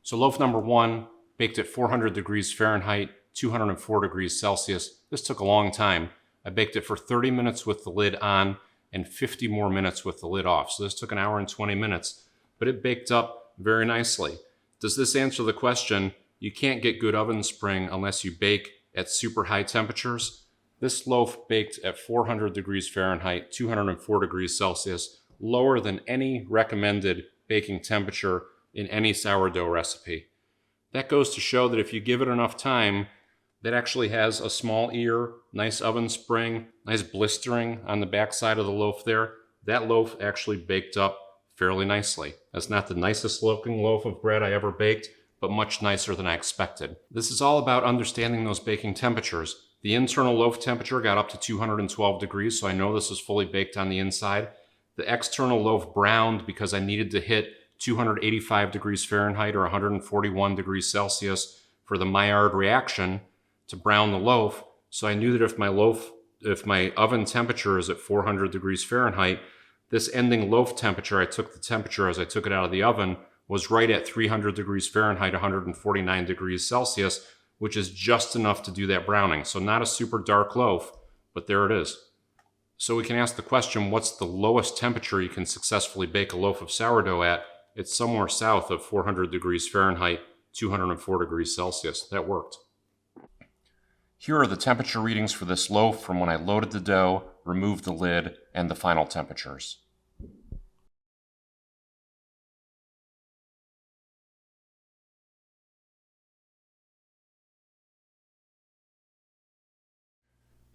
So loaf number 1, baked at 400 degrees Fahrenheit, 204 degrees Celsius. This took a long time. I baked it for 30 minutes with the lid on and 50 more minutes with the lid off. So this took an hour and 20 minutes, but it baked up very nicely. Does this answer the question, you can't get good oven spring unless you bake at super high temperatures? This loaf baked at 400 degrees Fahrenheit, 204 degrees Celsius, lower than any recommended baking temperature in any sourdough recipe. That goes to show that if you give it enough time, that actually has a small ear, nice oven spring, nice blistering on the back side of the loaf there. That loaf actually baked up fairly nicely. That's not the nicest looking loaf of bread I ever baked, but much nicer than I expected. This is all about understanding those baking temperatures. The internal loaf temperature got up to 212 degrees, so I know this is fully baked on the inside. The external loaf browned because I needed to hit 285 degrees Fahrenheit or 141 degrees Celsius for the Maillard reaction to brown the loaf. So I knew that if my oven temperature is at 400 degrees Fahrenheit, this ending loaf temperature, I took the temperature as I took it out of the oven, was right at 300 degrees Fahrenheit, 149 degrees Celsius, which is just enough to do that browning. So not a super dark loaf, but there it is. So we can ask the question, what's the lowest temperature you can successfully bake a loaf of sourdough at? It's somewhere south of 400 degrees Fahrenheit, 204 degrees Celsius. That worked. Here are the temperature readings for this loaf from when I loaded the dough, removed the lid, and the final temperatures.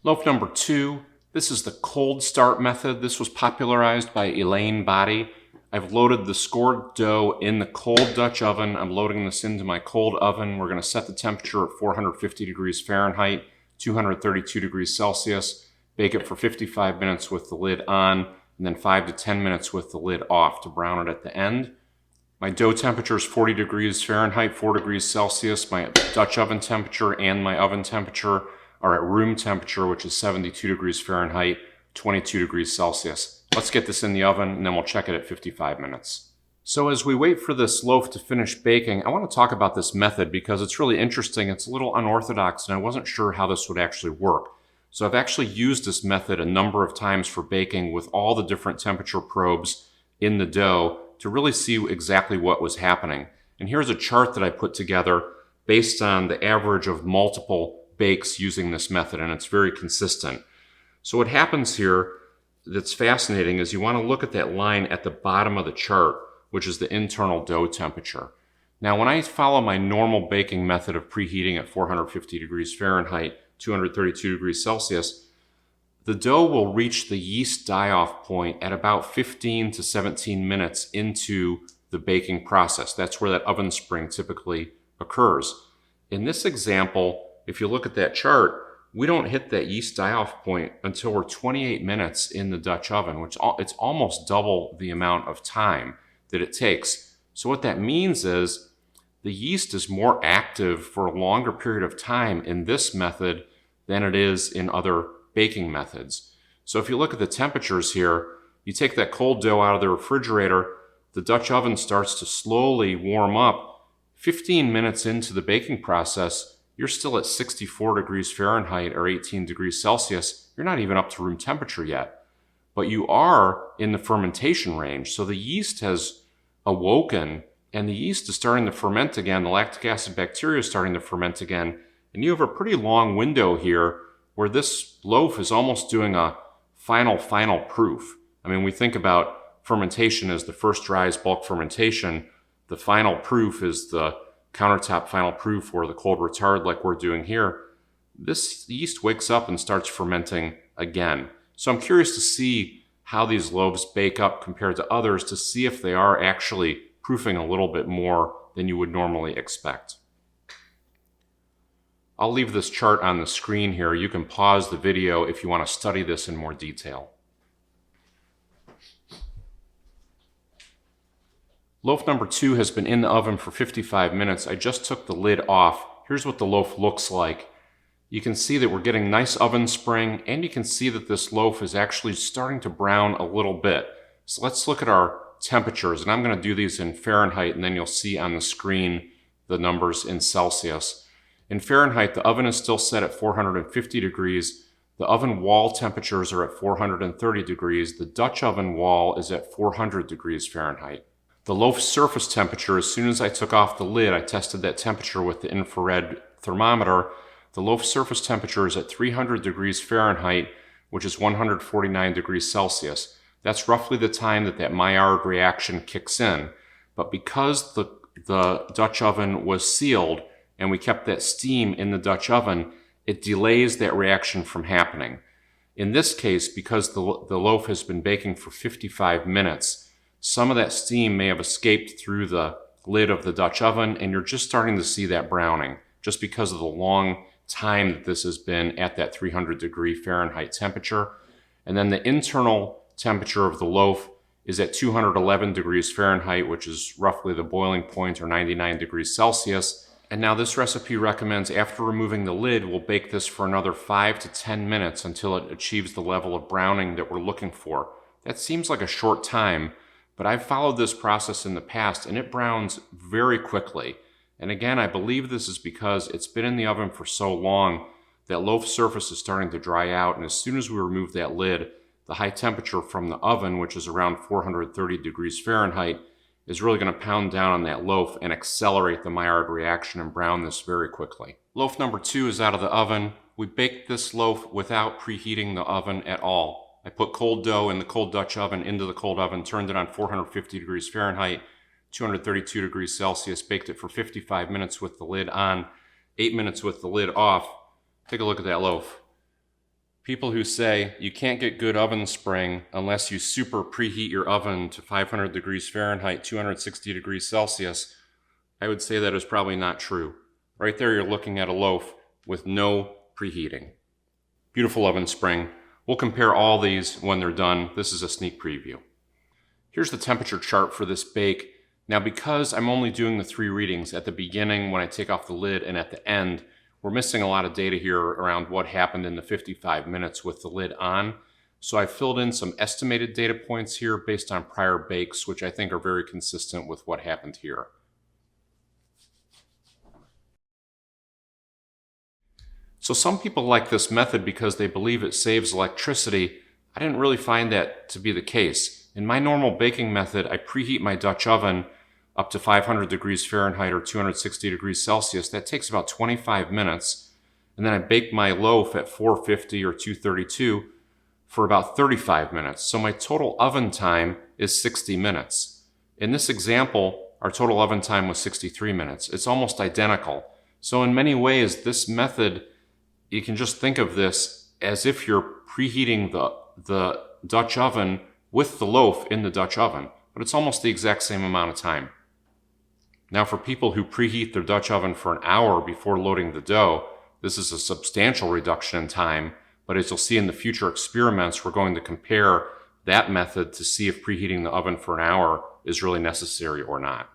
Loaf number 2, this is the cold start method. This was popularized by Elaine Body. I've loaded the scored dough in the cold Dutch oven. I'm loading this into my cold oven. We're going to set the temperature at 450 degrees Fahrenheit, 232 degrees Celsius. Bake it for 55 minutes with the lid on, and then 5 to 10 minutes with the lid off to brown it at the end. My dough temperature is 40 degrees Fahrenheit, 4 degrees Celsius. My Dutch oven temperature and my oven temperature are at room temperature, which is 72 degrees Fahrenheit, 22 degrees Celsius. Let's get this in the oven, and then we'll check it at 55 minutes. So as we wait for this loaf to finish baking, I want to talk about this method because it's really interesting. It's a little unorthodox, and I wasn't sure how this would actually work. So I've actually used this method a number of times for baking with all the different temperature probes in the dough to really see exactly what was happening. And here's a chart that I put together based on the average of multiple bakes using this method, and it's very consistent. So what happens here that's fascinating is you want to look at that line at the bottom of the chart, which is the internal dough temperature. Now, when I follow my normal baking method of preheating at 450 degrees Fahrenheit, 232 degrees Celsius, the dough will reach the yeast die-off point at about 15 to 17 minutes into the baking process. That's where that oven spring typically occurs. In this example, if you look at that chart, we don't hit that yeast die-off point until we're 28 minutes in the Dutch oven, which it's almost double the amount of time that it takes. So what that means is the yeast is more active for a longer period of time in this method than it is in other baking methods. So if you look at the temperatures here, you take that cold dough out of the refrigerator, the Dutch oven starts to slowly warm up. 15 minutes into the baking process, you're still at 64 degrees Fahrenheit or 18 degrees Celsius. You're not even up to room temperature yet, but you are in the fermentation range. So the yeast has awoken, and the yeast is starting to ferment again. The lactic acid bacteria is starting to ferment again. And you have a pretty long window here where this loaf is almost doing a final proof. I mean, we think about fermentation as the first dry is bulk fermentation. The final proof is the countertop final proof or the cold retard like we're doing here. This yeast wakes up and starts fermenting again. So I'm curious to see how these loaves bake up compared to others to see if they are actually proofing a little bit more than you would normally expect. I'll leave this chart on the screen here. You can pause the video if you want to study this in more detail. Loaf number 2 has been in the oven for 55 minutes. I just took the lid off. Here's what the loaf looks like. You can see that we're getting nice oven spring, and you can see that this loaf is actually starting to brown a little bit. So let's look at our temperatures, and I'm going to do these in Fahrenheit, and then you'll see on the screen the numbers in Celsius. In Fahrenheit, the oven is still set at 450 degrees. The oven wall temperatures are at 430 degrees. The Dutch oven wall is at 400 degrees Fahrenheit. The loaf surface temperature, as soon as I took off the lid, I tested that temperature with the infrared thermometer. The loaf surface temperature is at 300 degrees Fahrenheit, which is 149 degrees Celsius. That's roughly the time that Maillard reaction kicks in. But because the Dutch oven was sealed, and we kept that steam in the Dutch oven, it delays that reaction from happening. In this case, because the loaf has been baking for 55 minutes, some of that steam may have escaped through the lid of the Dutch oven, and you're just starting to see that browning, just because of the long time that this has been at that 300 degree Fahrenheit temperature. And then the internal temperature of the loaf is at 211 degrees Fahrenheit, which is roughly the boiling point, or 99 degrees Celsius. And now this recipe recommends, after removing the lid, we'll bake this for another 5 to 10 minutes until it achieves the level of browning that we're looking for. That seems like a short time, but I've followed this process in the past, and it browns very quickly. And again, I believe this is because it's been in the oven for so long that loaf surface is starting to dry out, and as soon as we remove that lid, the high temperature from the oven, which is around 430 degrees Fahrenheit, is really going to pound down on that loaf and accelerate the Maillard reaction and brown this very quickly. Loaf number 2 is out of the oven. We baked this loaf without preheating the oven at all. I put cold dough in the cold Dutch oven into the cold oven, turned it on 450 degrees Fahrenheit, 232 degrees Celsius, baked it for 55 minutes with the lid on, 8 minutes with the lid off. Take a look at that loaf. People who say you can't get good oven spring unless you super preheat your oven to 500 degrees Fahrenheit, 260 degrees Celsius, I would say that is probably not true. Right there you're looking at a loaf with no preheating. Beautiful oven spring. We'll compare all these when they're done. This is a sneak preview. Here's the temperature chart for this bake. Now because I'm only doing the 3 readings at the beginning when I take off the lid and at the end, we're missing a lot of data here around what happened in the 55 minutes with the lid on. So I filled in some estimated data points here based on prior bakes, which I think are very consistent with what happened here. So some people like this method because they believe it saves electricity. I didn't really find that to be the case. In my normal baking method, I preheat my Dutch oven up to 500 degrees Fahrenheit or 260 degrees Celsius. That takes about 25 minutes. And then I bake my loaf at 450 or 232 for about 35 minutes. So my total oven time is 60 minutes. In this example, our total oven time was 63 minutes. It's almost identical. So in many ways, this method, you can just think of this as if you're preheating the Dutch oven with the loaf in the Dutch oven, but it's almost the exact same amount of time. Now for people who preheat their Dutch oven for an hour before loading the dough, this is a substantial reduction in time, but as you'll see in the future experiments, we're going to compare that method to see if preheating the oven for an hour is really necessary or not.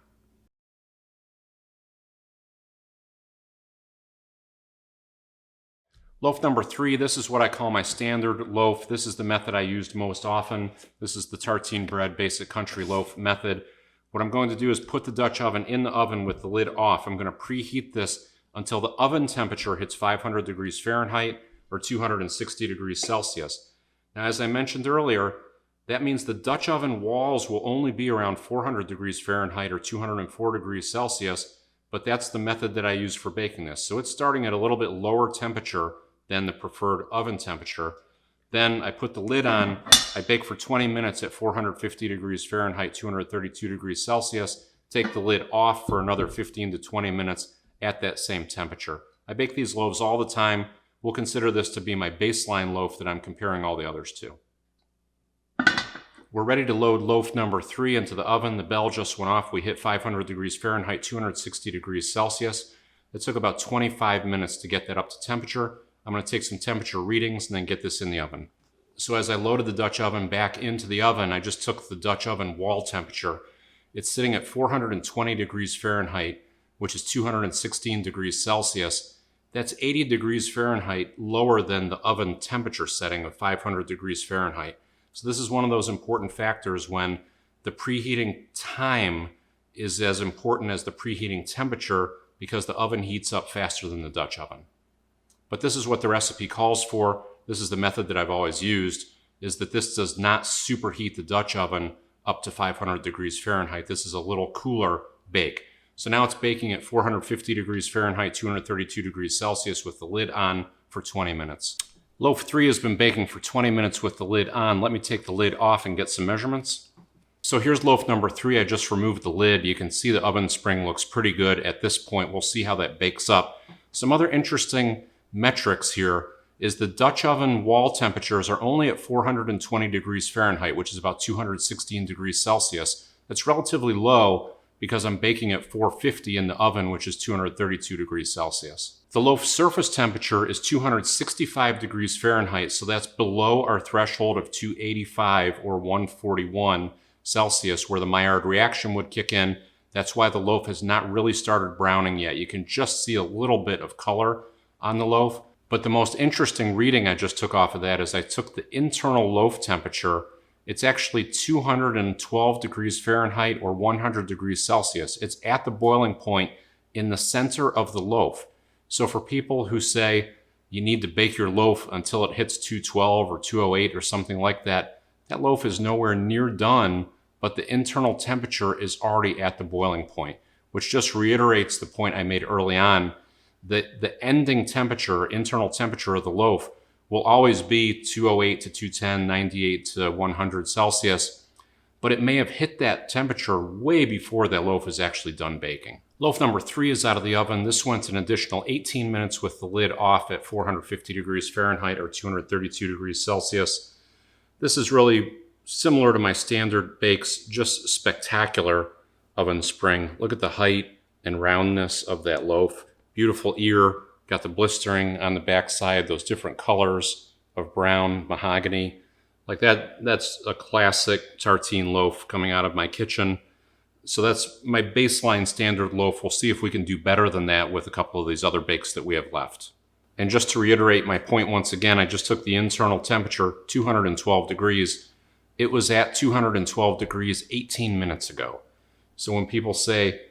Loaf number 3, this is what I call my standard loaf. This is the method I used most often. This is the Tartine bread basic country loaf method. What I'm going to do is put the Dutch oven in the oven with the lid off. I'm going to preheat this until the oven temperature hits 500 degrees Fahrenheit or 260 degrees Celsius. Now, as I mentioned earlier, that means the Dutch oven walls will only be around 400 degrees Fahrenheit or 204 degrees Celsius, but that's the method that I use for baking this. So it's starting at a little bit lower temperature than the preferred oven temperature. Then I put the lid on, I bake for 20 minutes at 450 degrees Fahrenheit, 232 degrees Celsius, take the lid off for another 15 to 20 minutes at that same temperature. I bake these loaves all the time. We'll consider this to be my baseline loaf that I'm comparing all the others to. We're ready to load loaf number 3 into the oven. The bell just went off. We hit 500 degrees Fahrenheit, 260 degrees Celsius. It took about 25 minutes to get that up to temperature. I'm going to take some temperature readings and then get this in the oven. So as I loaded the Dutch oven back into the oven, I just took the Dutch oven wall temperature. It's sitting at 420 degrees Fahrenheit, which is 216 degrees Celsius. That's 80 degrees Fahrenheit lower than the oven temperature setting of 500 degrees Fahrenheit. So this is one of those important factors when the preheating time is as important as the preheating temperature because the oven heats up faster than the Dutch oven. But this is what the recipe calls for. This is the method that I've always used, is that this does not superheat the Dutch oven up to 500 degrees Fahrenheit. This is a little cooler bake. So now it's baking at 450 degrees Fahrenheit, 232 degrees Celsius with the lid on for 20 minutes. Loaf 3 has been baking for 20 minutes with the lid on. Let me take the lid off and get some measurements. So here's loaf number 3. I just removed the lid. You can see the oven spring looks pretty good at this point. We'll see how that bakes up. Some other interesting metrics here is the Dutch oven wall temperatures are only at 420 degrees Fahrenheit, which is about 216 degrees Celsius. That's relatively low because I'm baking at 450 in the oven, which is 232 degrees Celsius. The loaf surface temperature is 265 degrees Fahrenheit, so that's below our threshold of 285 or 141 Celsius, where the Maillard reaction would kick in. That's why the loaf has not really started browning yet. You can just see a little bit of color on the loaf. But the most interesting reading I just took off of that is I took the internal loaf temperature. It's actually 212 degrees Fahrenheit or 100 degrees Celsius. It's at the boiling point in the center of the loaf. So for people who say you need to bake your loaf until it hits 212 or 208 or something like that, that loaf is nowhere near done, but the internal temperature is already at the boiling point, which just reiterates the point I made early on. The ending temperature, internal temperature of the loaf will always be 208 to 210, 98 to 100 Celsius. but it may have hit that temperature way before that loaf is actually done baking. Loaf number 3 is out of the oven. This went an additional 18 minutes with the lid off at 450 degrees Fahrenheit or 232 degrees Celsius. This is really similar to my standard bakes, just spectacular Ovenspring. Look at the height and roundness of that loaf. Beautiful ear, got the blistering on the backside, those different colors of brown, mahogany. Like that's a classic Tartine loaf coming out of my kitchen. So that's my baseline standard loaf. We'll see if we can do better than that with a couple of these other bakes that we have left. And just to reiterate my point once again, I just took the internal temperature, 212 degrees. It was at 212 degrees 18 minutes ago. So when people say,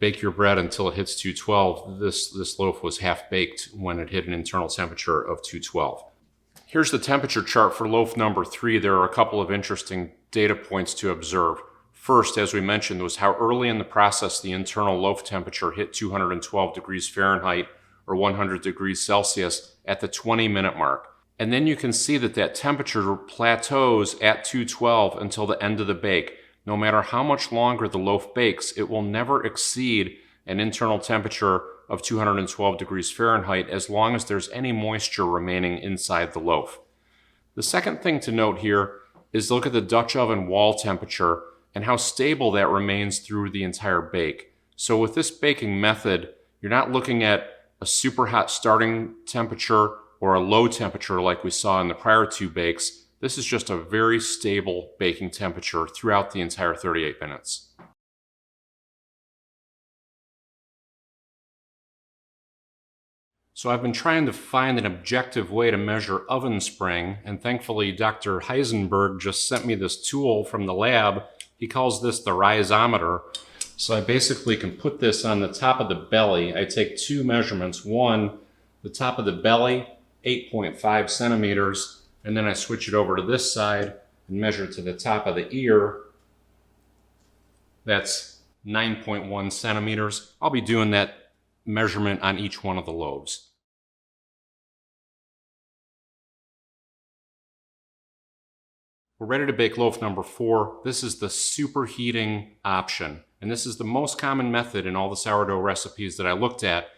bake your bread until it hits 212, this loaf was half baked when it hit an internal temperature of 212. Here's the temperature chart for loaf number 3. There are a couple of interesting data points to observe. First, as we mentioned, was how early in the process the internal loaf temperature hit 212 degrees Fahrenheit or 100 degrees Celsius at the 20-minute mark. And then you can see that temperature plateaus at 212 until the end of the bake. No matter how much longer the loaf bakes, it will never exceed an internal temperature of 212 degrees Fahrenheit as long as there's any moisture remaining inside the loaf. The second thing to note here is look at the Dutch oven wall temperature and how stable that remains through the entire bake. So with this baking method, you're not looking at a super hot starting temperature or a low temperature like we saw in the prior 2 bakes. This is just a very stable baking temperature throughout the entire 38 minutes. So I've been trying to find an objective way to measure oven spring, and thankfully Dr. Heisenberg just sent me this tool from the lab. He calls this the rhizometer. So I basically can put this on the top of the belly. I take 2 measurements. One, the top of the belly, 8.5 centimeters, and then I switch it over to this side and measure to the top of the ear. That's 9.1 centimeters. I'll be doing that measurement on each one of the loaves. We're ready to bake loaf number 4. This is the superheating option, and this is the most common method in all the sourdough recipes that I looked at,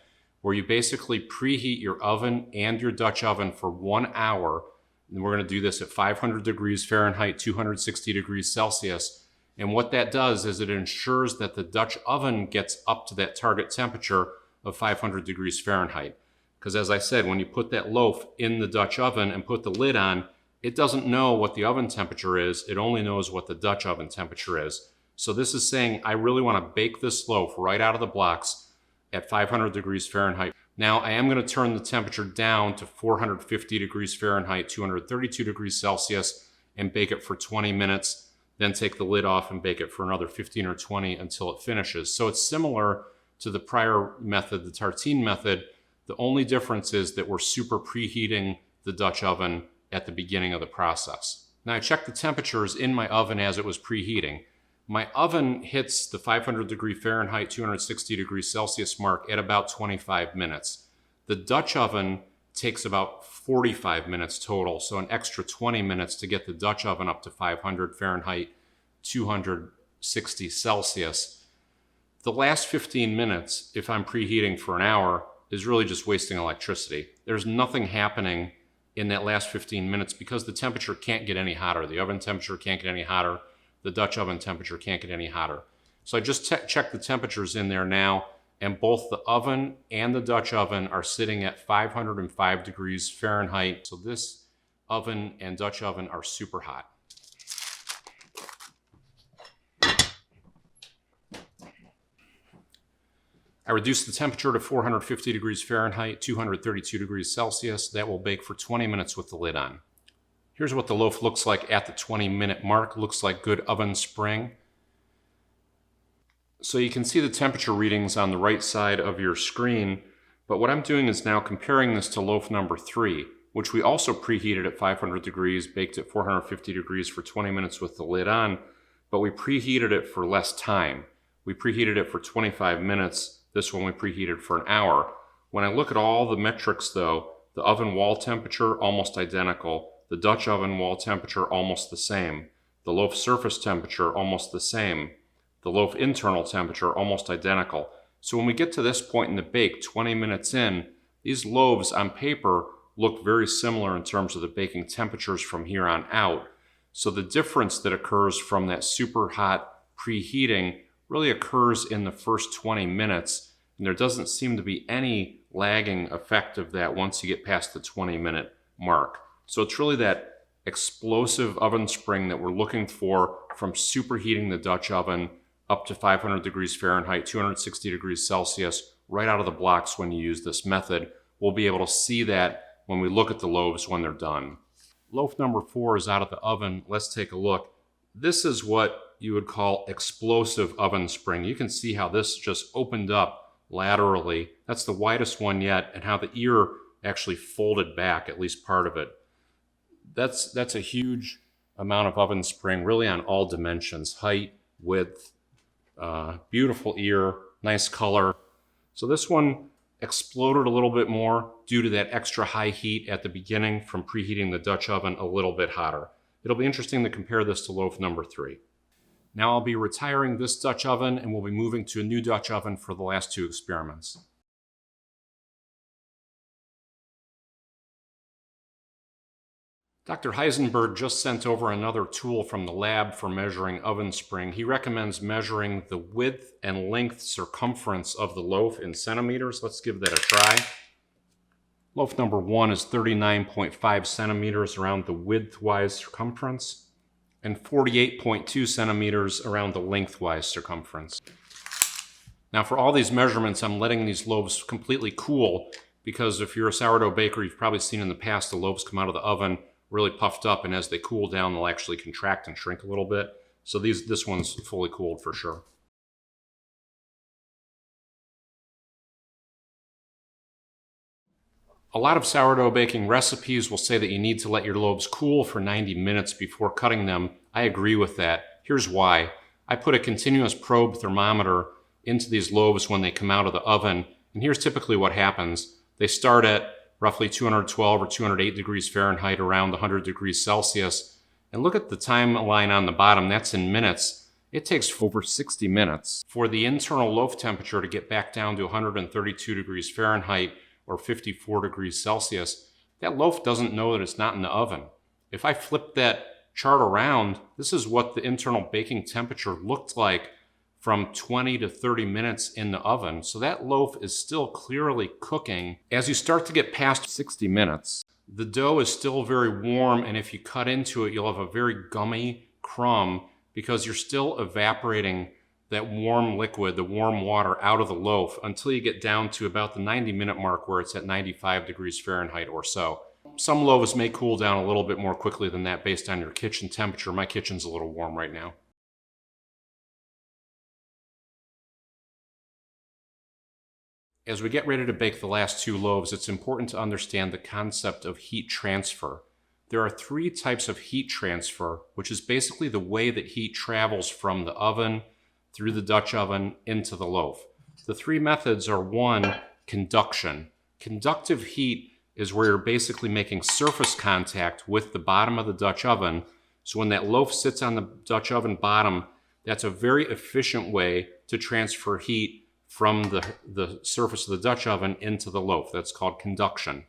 where you basically preheat your oven and your Dutch oven for 1 hour. And we're going to do this at 500 degrees Fahrenheit, 260 degrees Celsius. And what that does is it ensures that the Dutch oven gets up to that target temperature of 500 degrees Fahrenheit. Because as I said, when you put that loaf in the Dutch oven and put the lid on, it doesn't know what the oven temperature is. It only knows what the Dutch oven temperature is. So this is saying, I really want to bake this loaf right out of the blocks at 500 degrees Fahrenheit. Now I am going to turn the temperature down to 450 degrees Fahrenheit, 232 degrees Celsius, and bake it for 20 minutes. Then take the lid off and bake it for another 15 or 20 until it finishes. So it's similar to the prior method, the Tartine method. The only difference is that we're super preheating the Dutch oven at the beginning of the process. Now I checked the temperatures in my oven as it was preheating. My oven hits the 500 degree Fahrenheit, 260 degrees Celsius mark at about 25 minutes. The Dutch oven takes about 45 minutes total, so an extra 20 minutes to get the Dutch oven up to 500 Fahrenheit, 260 Celsius. The last 15 minutes, if I'm preheating for an hour, is really just wasting electricity. There's nothing happening in that last 15 minutes because the temperature can't get any hotter. The oven temperature can't get any hotter. The Dutch oven temperature can't get any hotter. So I just checked the temperatures in there now, and both the oven and the Dutch oven are sitting at 505 degrees Fahrenheit. So this oven and Dutch oven are super hot. I reduced the temperature to 450 degrees Fahrenheit, 232 degrees Celsius. That will bake for 20 minutes with the lid on. Here's what the loaf looks like at the 20-minute mark. Looks like good oven spring. So you can see the temperature readings on the right side of your screen, but what I'm doing is now comparing this to loaf number 3, which we also preheated at 500 degrees, baked at 450 degrees for 20 minutes with the lid on, but we preheated it for less time. We preheated it for 25 minutes. This one we preheated for an hour. When I look at all the metrics though, the oven wall temperature almost identical, the Dutch oven wall temperature almost the same. The loaf surface temperature almost the same. The loaf internal temperature almost identical. So when we get to this point in the bake, 20 minutes in, these loaves on paper look very similar in terms of the baking temperatures from here on out. So the difference that occurs from that super hot preheating really occurs in the first 20 minutes, and there doesn't seem to be any lagging effect of that once you get past the 20-minute mark. So it's really that explosive oven spring that we're looking for from superheating the Dutch oven up to 500 degrees Fahrenheit, 260 degrees Celsius, right out of the blocks when you use this method. We'll be able to see that when we look at the loaves when they're done. Loaf number 4 is out of the oven. Let's take a look. This is what you would call explosive oven spring. You can see how this just opened up laterally. That's the widest one yet, and how the ear actually folded back, at least part of it. That's a huge amount of oven spring, really on all dimensions, height, width, beautiful ear, nice color. So this one exploded a little bit more due to that extra high heat at the beginning from preheating the Dutch oven a little bit hotter. It'll be interesting to compare this to loaf number 3. Now I'll be retiring this Dutch oven and we'll be moving to a new Dutch oven for the last 2 experiments. Dr. Heisenberg just sent over another tool from the lab for measuring oven spring. He recommends measuring the width and length circumference of the loaf in centimeters. Let's give that a try. Loaf number 1 is 39.5 centimeters around the width-wise circumference and 48.2 centimeters around the lengthwise circumference. Now for all these measurements, I'm letting these loaves completely cool, because if you're a sourdough baker, you've probably seen in the past the loaves come out of the oven really puffed up, and as they cool down, they'll actually contract and shrink a little bit. So this one's fully cooled for sure. A lot of sourdough baking recipes will say that you need to let your loaves cool for 90 minutes before cutting them. I agree with that. Here's why. I put a continuous probe thermometer into these loaves when they come out of the oven, and here's typically what happens. They start at roughly 212 or 208 degrees Fahrenheit, around 100 degrees Celsius. And look at the timeline on the bottom, that's in minutes. It takes over 60 minutes for the internal loaf temperature to get back down to 132 degrees Fahrenheit or 54 degrees Celsius. That loaf doesn't know that it's not in the oven. If I flip that chart around, this is what the internal baking temperature looked like from 20 to 30 minutes in the oven. So that loaf is still clearly cooking. As you start to get past 60 minutes, the dough is still very warm, and if you cut into it, you'll have a very gummy crumb because you're still evaporating that warm liquid, the warm water, out of the loaf until you get down to about the 90-minute mark where it's at 95 degrees Fahrenheit or so. Some loaves may cool down a little bit more quickly than that based on your kitchen temperature. My kitchen's a little warm right now. As we get ready to bake the last 2 loaves, it's important to understand the concept of heat transfer. There are 3 types of heat transfer, which is basically the way that heat travels from the oven through the Dutch oven into the loaf. The 3 methods are: 1, conduction. Conductive heat is where you're basically making surface contact with the bottom of the Dutch oven. So when that loaf sits on the Dutch oven bottom, that's a very efficient way to transfer heat from the surface of the Dutch oven into the loaf. That's called conduction.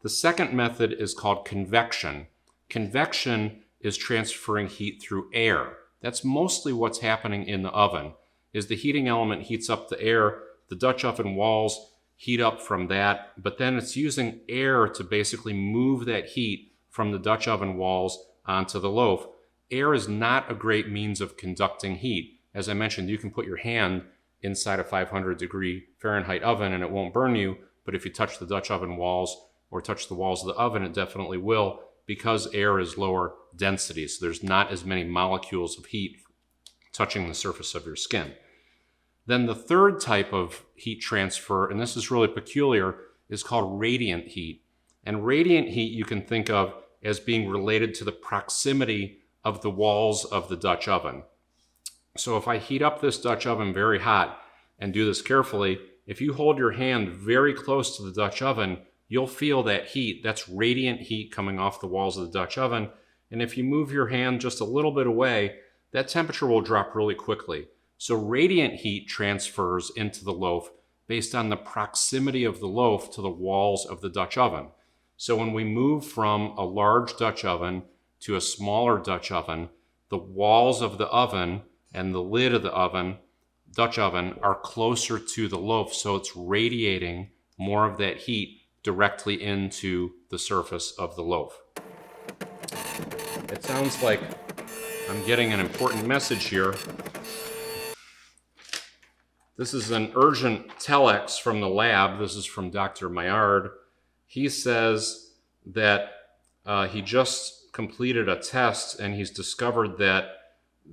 The second method is called convection. Convection is transferring heat through air. That's mostly what's happening in the oven, is the heating element heats up the air, the Dutch oven walls heat up from that, but then it's using air to basically move that heat from the Dutch oven walls onto the loaf. Air is not a great means of conducting heat. As I mentioned, you can put your hand inside a 500 degree Fahrenheit oven and it won't burn you, but if you touch the Dutch oven walls or touch the walls of the oven, it definitely will, because air is lower density, so there's not as many molecules of heat touching the surface of your skin. Then the third type of heat transfer, and this is really peculiar, is called radiant heat. And radiant heat you can think of as being related to the proximity of the walls of the Dutch oven. So if I heat up this Dutch oven very hot, and do this carefully, if you hold your hand very close to the Dutch oven, you'll feel that heat. That's radiant heat coming off the walls of the Dutch oven. And if you move your hand just a little bit away, that temperature will drop really quickly. So radiant heat transfers into the loaf based on the proximity of the loaf to the walls of the Dutch oven. So when we move from a large Dutch oven to a smaller Dutch oven, the walls of the oven and the lid of the oven, Dutch oven, are closer to the loaf, so it's radiating more of that heat directly into the surface of the loaf. It sounds like I'm getting an important message here. This is an urgent telex from the lab. This is from Dr. Maillard. He says that he just completed a test and he's discovered that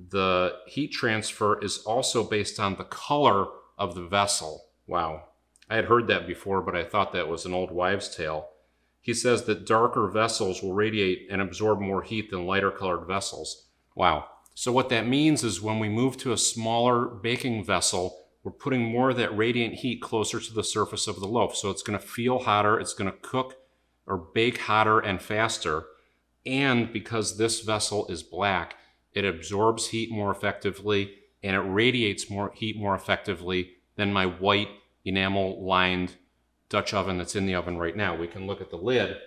the heat transfer is also based on the color of the vessel. Wow. I had heard that before, but I thought that was an old wives' tale. He says that darker vessels will radiate and absorb more heat than lighter colored vessels. Wow. So what that means is when we move to a smaller baking vessel, we're putting more of that radiant heat closer to the surface of the loaf. So it's going to feel hotter, it's going to cook or bake hotter and faster. And because this vessel is black, it absorbs heat more effectively and it radiates more heat more effectively than my white enamel-lined Dutch oven that's in the oven right now. We can look at the lid.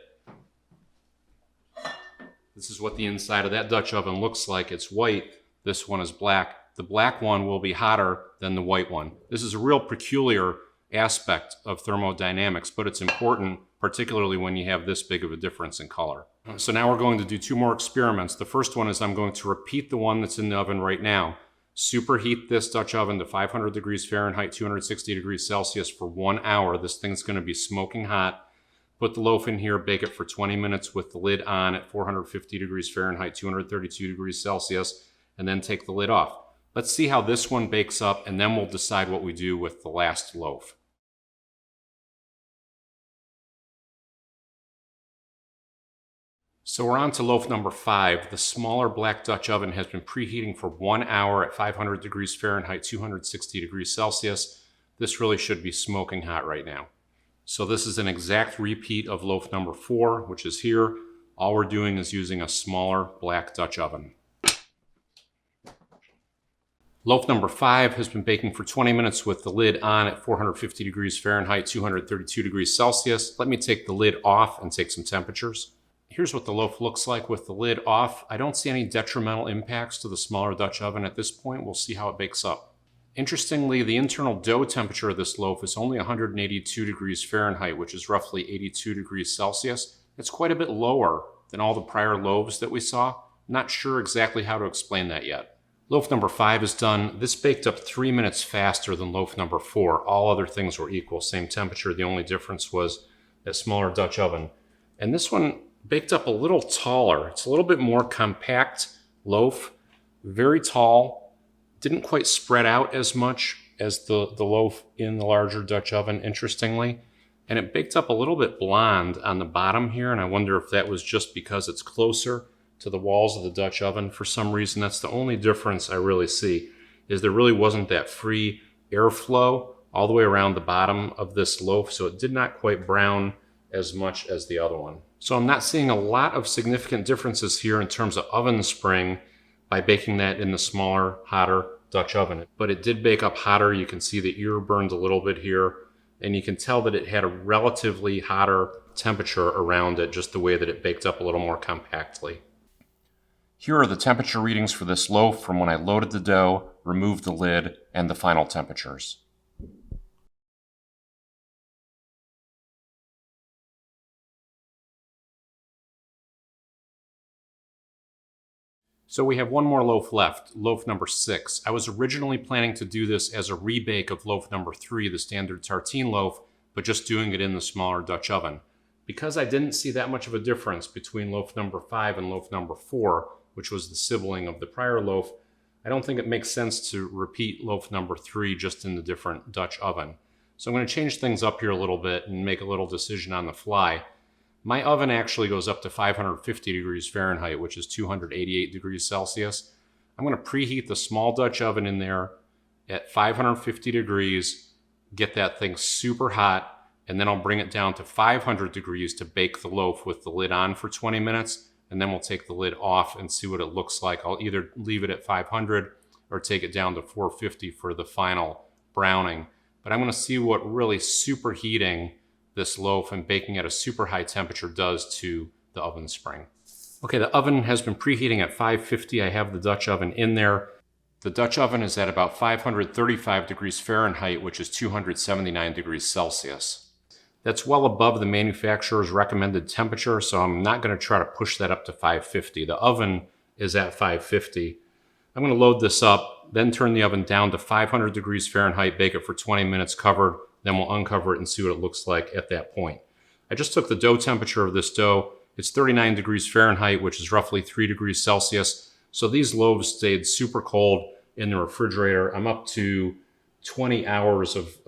This is what the inside of that Dutch oven looks like. It's white. This one is black. The black one will be hotter than the white one. This is a real peculiar aspect of thermodynamics, but it's important, particularly when you have this big of a difference in color. So now we're going to do 2 more experiments. The first one is I'm going to repeat the one that's in the oven right now. Superheat this Dutch oven to 500 degrees Fahrenheit, 260 degrees Celsius for 1 hour. This thing's going to be smoking hot. Put the loaf in here, bake it for 20 minutes with the lid on at 450 degrees Fahrenheit, 232 degrees Celsius, and then take the lid off. Let's see how this one bakes up, and then we'll decide what we do with the last loaf. So we're on to loaf number 5. The smaller black Dutch oven has been preheating for 1 hour at 500 degrees Fahrenheit, 260 degrees Celsius. This really should be smoking hot right now. So this is an exact repeat of loaf number 4, which is here. All we're doing is using a smaller black Dutch oven. Loaf number 5 has been baking for 20 minutes with the lid on at 450 degrees Fahrenheit, 232 degrees Celsius. Let me take the lid off and take some temperatures. Here's what the loaf looks like with the lid off. I don't see any detrimental impacts to the smaller Dutch oven at this point. We'll see how it bakes up. Interestingly, the internal dough temperature of this loaf is only 182 degrees Fahrenheit, which is roughly 82 degrees Celsius. It's quite a bit lower than all the prior loaves that we saw. Not sure exactly how to explain that yet. Loaf number 5 is done. This baked up 3 minutes faster than loaf number 4. All other things were equal, same temperature. The only difference was a smaller Dutch oven. And this one baked up a little taller. It's a little bit more compact loaf, very tall, didn't quite spread out as much as the loaf in the larger Dutch oven, interestingly. And it baked up a little bit blonde on the bottom here, and I wonder if that was just because it's closer to the walls of the Dutch oven. For some reason, that's the only difference I really see, is there really wasn't that free airflow all the way around the bottom of this loaf, so it did not quite brown as much as the other one. So I'm not seeing a lot of significant differences here in terms of oven spring by baking that in the smaller, hotter Dutch oven. But it did bake up hotter. You can see the ear burned a little bit here, and you can tell that it had a relatively hotter temperature around it, just the way that it baked up a little more compactly. Here are the temperature readings for this loaf from when I loaded the dough, removed the lid, and the final temperatures. So we have one more loaf left, loaf number 6. I was originally planning to do this as a rebake of loaf number 3, the standard Tartine loaf, but just doing it in the smaller Dutch oven. Because I didn't see that much of a difference between loaf number 5 and loaf number 4, which was the sibling of the prior loaf, I don't think it makes sense to repeat loaf number 3 just in the different Dutch oven. So I'm going to change things up here a little bit and make a little decision on the fly. My oven actually goes up to 550 degrees Fahrenheit, which is 288 degrees Celsius. I'm going to preheat the small Dutch oven in there at 550 degrees, get that thing super hot, and then I'll bring it down to 500 degrees to bake the loaf with the lid on for 20 minutes. and then we'll take the lid off and see what it looks like. I'll either leave it at 500 or take it down to 450 for the final browning. But I'm going to see what really superheating this loaf and baking at a super high temperature does to the oven spring. Okay, the oven has been preheating at 550. I have the Dutch oven in there. The Dutch oven is at about 535 degrees Fahrenheit, which is 279 degrees Celsius. That's well above the manufacturer's recommended temperature, so I'm not going to try to push that up to 550. The oven is at 550. I'm going to load this up, then turn the oven down to 500 degrees Fahrenheit, bake it for 20 minutes covered, then we'll uncover it and see what it looks like at that point. I just took the dough temperature of this dough. It's 39 degrees Fahrenheit, which is roughly 3 degrees Celsius. So these loaves stayed super cold in the refrigerator. I'm up to 20 hours of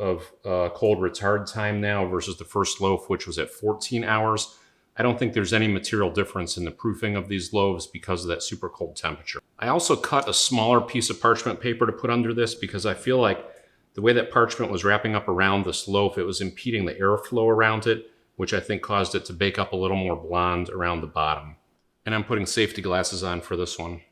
cold retard time now versus the first loaf, which was at 14 hours. I don't think there's any material difference in the proofing of these loaves because of that super cold temperature. I also cut a smaller piece of parchment paper to put under this because I feel like the way that parchment was wrapping up around this loaf, it was impeding the airflow around it, which I think caused it to bake up a little more blonde around the bottom. And I'm putting safety glasses on for this one.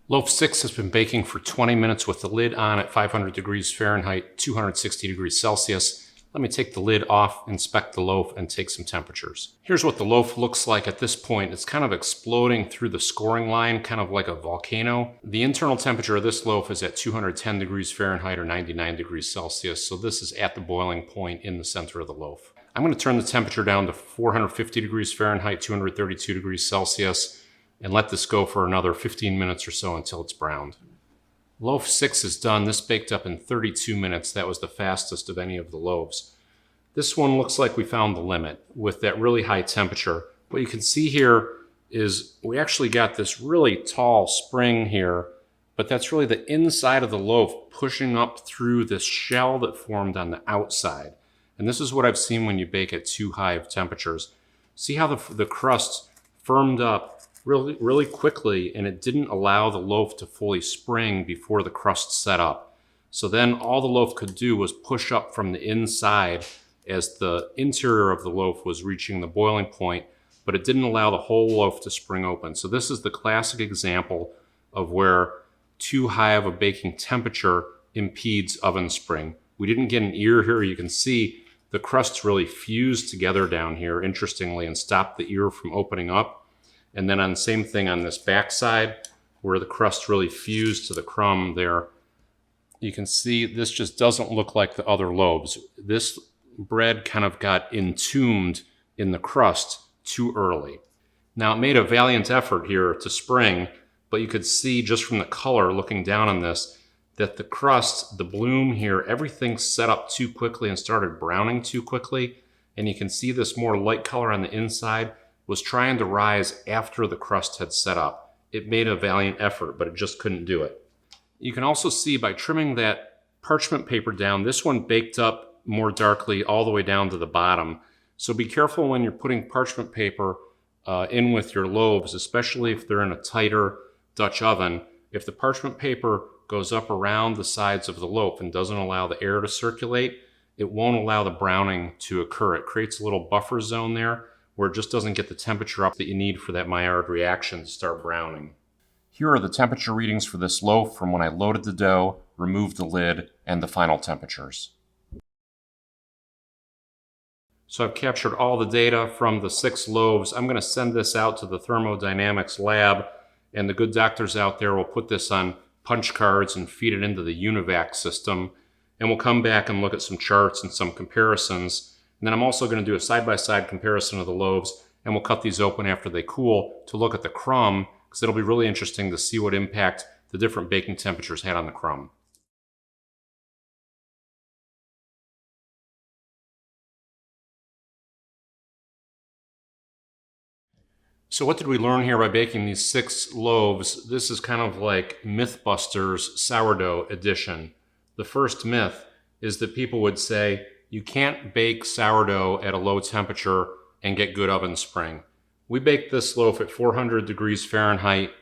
Loaf 6 has been baking for 20 minutes with the lid on at 500 degrees Fahrenheit, 260 degrees Celsius. Let me take the lid off, inspect the loaf, and take some temperatures. Here's what the loaf looks like at this point. It's kind of exploding through the scoring line, kind of like a volcano. The internal temperature of this loaf is at 210 degrees Fahrenheit or 99 degrees Celsius, so this is at the boiling point in the center of the loaf. I'm going to turn the temperature down to 450 degrees Fahrenheit, 232 degrees Celsius, and let this go for another 15 minutes or so until it's browned. Loaf 6 is done. This baked up in 32 minutes. That was the fastest of any of the loaves. This one looks like we found the limit with that really high temperature. What you can see here is we actually got this really tall spring here, but that's really the inside of the loaf pushing up through this shell that formed on the outside. And this is what I've seen when you bake at too high of temperatures. See how the crust firmed up really quickly, and it didn't allow the loaf to fully spring before the crust set up. So then all the loaf could do was push up from the inside as the interior of the loaf was reaching the boiling point, but it didn't allow the whole loaf to spring open. So this is the classic example of where too high of a baking temperature impedes oven spring. We didn't get an ear here. You can see the crusts really fused together down here, interestingly, and stopped the ear from opening up. And then on the same thing on this back side, where the crust really fused to the crumb there, you can see this just doesn't look like the other loaves. This bread kind of got entombed in the crust too early. Now, it made a valiant effort here to spring, but you could see just from the color looking down on this that the crust, the bloom here, everything set up too quickly and started browning too quickly. And you can see this more light color on the inside was trying to rise after the crust had set up. It made a valiant effort, but it just couldn't do it. You can also see by trimming that parchment paper down, this one baked up more darkly all the way down to the bottom. So be careful when you're putting parchment paper in with your loaves, especially if they're in a tighter Dutch oven. If the parchment paper goes up around the sides of the loaf and doesn't allow the air to circulate, it won't allow the browning to occur. It creates a little buffer zone there where it just doesn't get the temperature up that you need for that Maillard reaction to start browning. Here are the temperature readings for this loaf from when I loaded the dough, removed the lid, and the final temperatures. So I've captured all the data from the 6 loaves. I'm going to send this out to the Thermodynamics lab, and the good doctors out there will put this on punch cards and feed it into the UNIVAC system, and we'll come back and look at some charts and some comparisons. And then I'm also going to do a side-by-side comparison of the loaves, and we'll cut these open after they cool to look at the crumb, because it'll be really interesting to see what impact the different baking temperatures had on the crumb. So what did we learn here by baking these 6 loaves? This is kind of like Mythbusters sourdough edition. The first myth is that people would say, you can't bake sourdough at a low temperature and get good oven spring. We baked this loaf at 400 degrees Fahrenheit.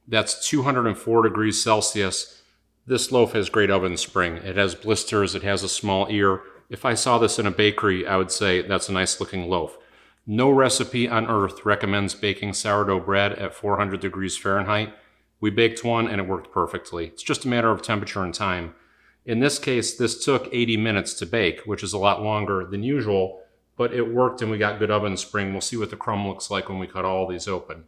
That's 204 degrees Celsius. This loaf has great oven spring. It has blisters, it has a small ear. If I saw this in a bakery, I would say that's a nice looking loaf. No recipe on earth recommends baking sourdough bread at 400 degrees Fahrenheit. We baked one and it worked perfectly. It's just a matter of temperature and time. In this case, this took 80 minutes to bake, which is a lot longer than usual, but it worked and we got good oven spring. We'll see what the crumb looks like when we cut all these open.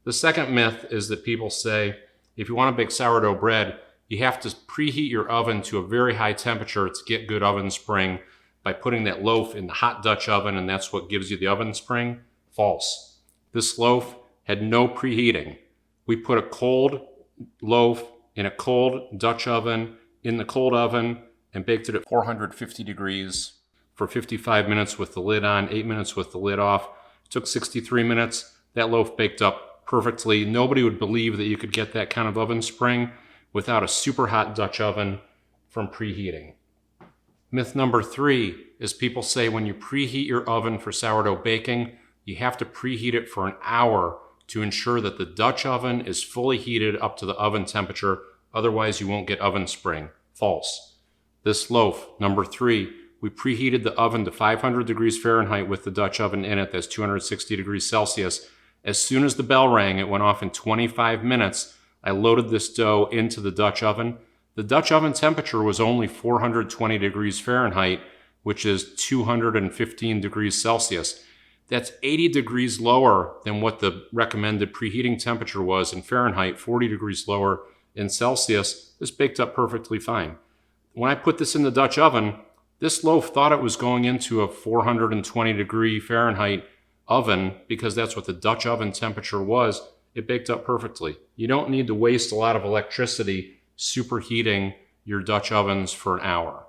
The second myth is that people say, if you want to bake sourdough bread, you have to preheat your oven to a very high temperature to get good oven spring by putting that loaf in the hot Dutch oven, and that's what gives you the oven spring. False. This loaf had no preheating. We put a cold loaf in a cold Dutch oven in the cold oven and baked it at 450 degrees for 55 minutes with the lid on, 8 minutes with the lid off. It took 63 minutes. That loaf baked up perfectly. Nobody would believe that you could get that kind of oven spring without a super hot Dutch oven from preheating. Myth number 3 is people say when you preheat your oven for sourdough baking, you have to preheat it for an hour to ensure that the Dutch oven is fully heated up to the oven temperature, otherwise you won't get oven spring. False. This loaf, number 3, we preheated the oven to 500 degrees Fahrenheit with the Dutch oven in it, that's 260 degrees Celsius. As soon as the bell rang, it went off in 25 minutes. I loaded this dough into the Dutch oven. The Dutch oven temperature was only 420 degrees Fahrenheit, which is 215 degrees Celsius. That's 80 degrees lower than what the recommended preheating temperature was in Fahrenheit, 40 degrees lower in Celsius. This baked up perfectly fine. When I put this in the Dutch oven, this loaf thought it was going into a 420 degree Fahrenheit oven because that's what the Dutch oven temperature was. It baked up perfectly. You don't need to waste a lot of electricity superheating your Dutch ovens for an hour.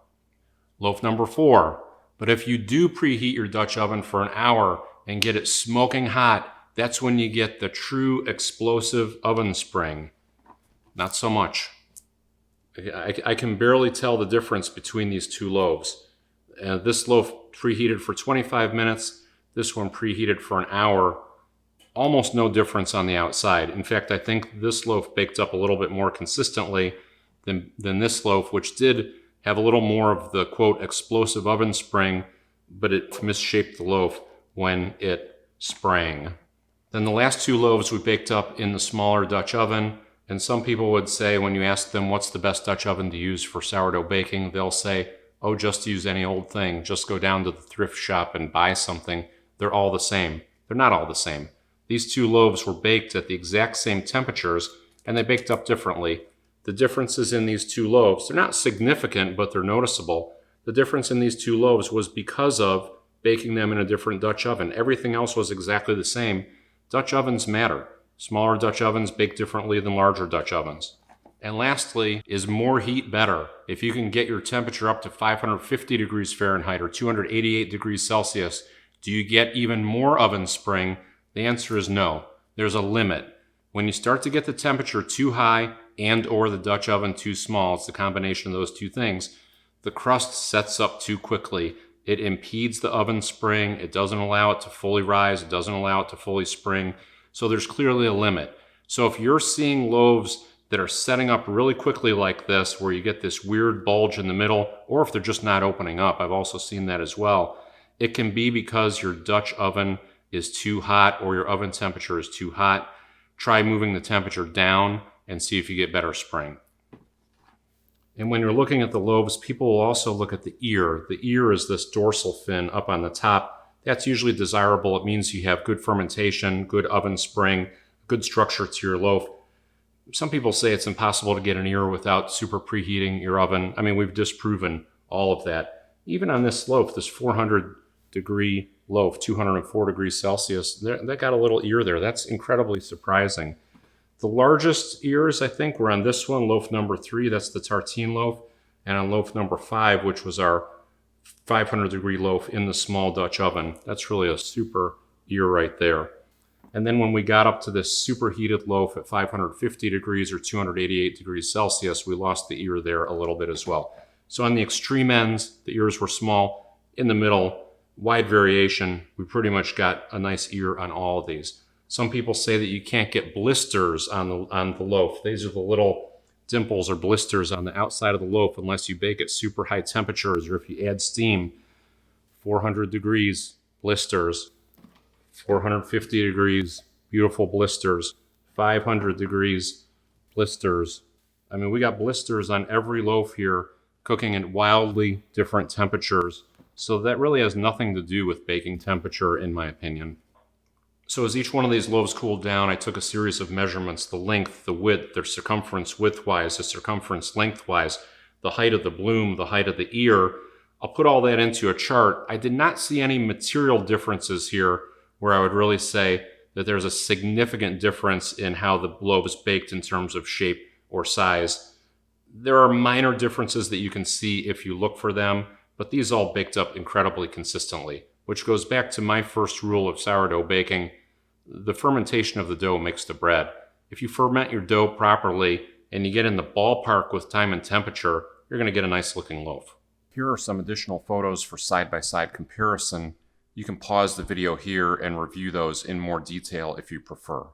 Loaf number 4. But if you do preheat your Dutch oven for an hour and get it smoking hot, that's when you get the true explosive oven spring. Not so much. I can barely tell the difference between these two loaves. This loaf preheated for 25 minutes. This one preheated for an hour. Almost no difference on the outside. In fact, I think this loaf baked up a little bit more consistently than this loaf, which did have a little more of the, quote, explosive oven spring, but it misshaped the loaf when it sprang. Then the last 2 loaves we baked up in the smaller Dutch oven, and some people would say when you ask them what's the best Dutch oven to use for sourdough baking, they'll say, oh, just use any old thing. Just go down to the thrift shop and buy something. They're all the same. They're not all the same. These 2 loaves were baked at the exact same temperatures, and they baked up differently. The differences in these 2 loaves, they're not significant, but they're noticeable. The difference in these 2 loaves was because of baking them in a different Dutch oven. Everything else was exactly the same. Dutch ovens matter. Smaller Dutch ovens bake differently than larger Dutch ovens. And lastly, is more heat better? If you can get your temperature up to 550 degrees Fahrenheit or 288 degrees Celsius, do you get even more oven spring? The answer is no. There's a limit. When you start to get the temperature too high and or the Dutch oven too small, it's the combination of those 2 things, the crust sets up too quickly. It impedes the oven spring. It doesn't allow it to fully rise. It doesn't allow it to fully spring. So there's clearly a limit. So if you're seeing loaves that are setting up really quickly like this, where you get this weird bulge in the middle, or if they're just not opening up, I've also seen that as well, it can be because your Dutch oven is too hot or your oven temperature is too hot. Try moving the temperature down and see if you get better spring. And when you're looking at the loaves, people will also look at the ear. The ear is this dorsal fin up on the top. That's usually desirable. It means you have good fermentation, good oven spring, good structure to your loaf. Some people say it's impossible to get an ear without super preheating your oven. I mean, we've disproven all of that. Even on this loaf, this 400 degree loaf, 204 degrees Celsius, that got a little ear there. That's incredibly surprising. The largest ears, I think, were on this one, loaf number 3. That's the Tartine loaf. And on loaf number 5, which was our 500 degree loaf in the small Dutch oven. That's really a super ear right there. And then when we got up to this superheated loaf at 550 degrees or 288 degrees Celsius, we lost the ear there a little bit as well. So on the extreme ends, the ears were small. In the middle, wide variation. We pretty much got a nice ear on all of these. Some people say that you can't get blisters on the loaf. These are the little dimples or blisters on the outside of the loaf unless you bake at super high temperatures or if you add steam. 400 degrees, blisters. 450 degrees, beautiful blisters. 500 degrees, blisters. I mean, we got blisters on every loaf here, cooking at wildly different temperatures. So that really has nothing to do with baking temperature, in my opinion. So as each one of these loaves cooled down, I took a series of measurements: the length, the width, their circumference widthwise, the circumference lengthwise, the height of the bloom, the height of the ear. I'll put all that into a chart. I did not see any material differences here where I would really say that there's a significant difference in how the loaf is baked in terms of shape or size. There are minor differences that you can see if you look for them, but these all baked up incredibly consistently, which goes back to my first rule of sourdough baking. The fermentation of the dough makes the bread. If you ferment your dough properly and you get in the ballpark with time and temperature, you're going to get a nice looking loaf. Here are some additional photos for side-by-side comparison. You can pause the video here and review those in more detail if you prefer.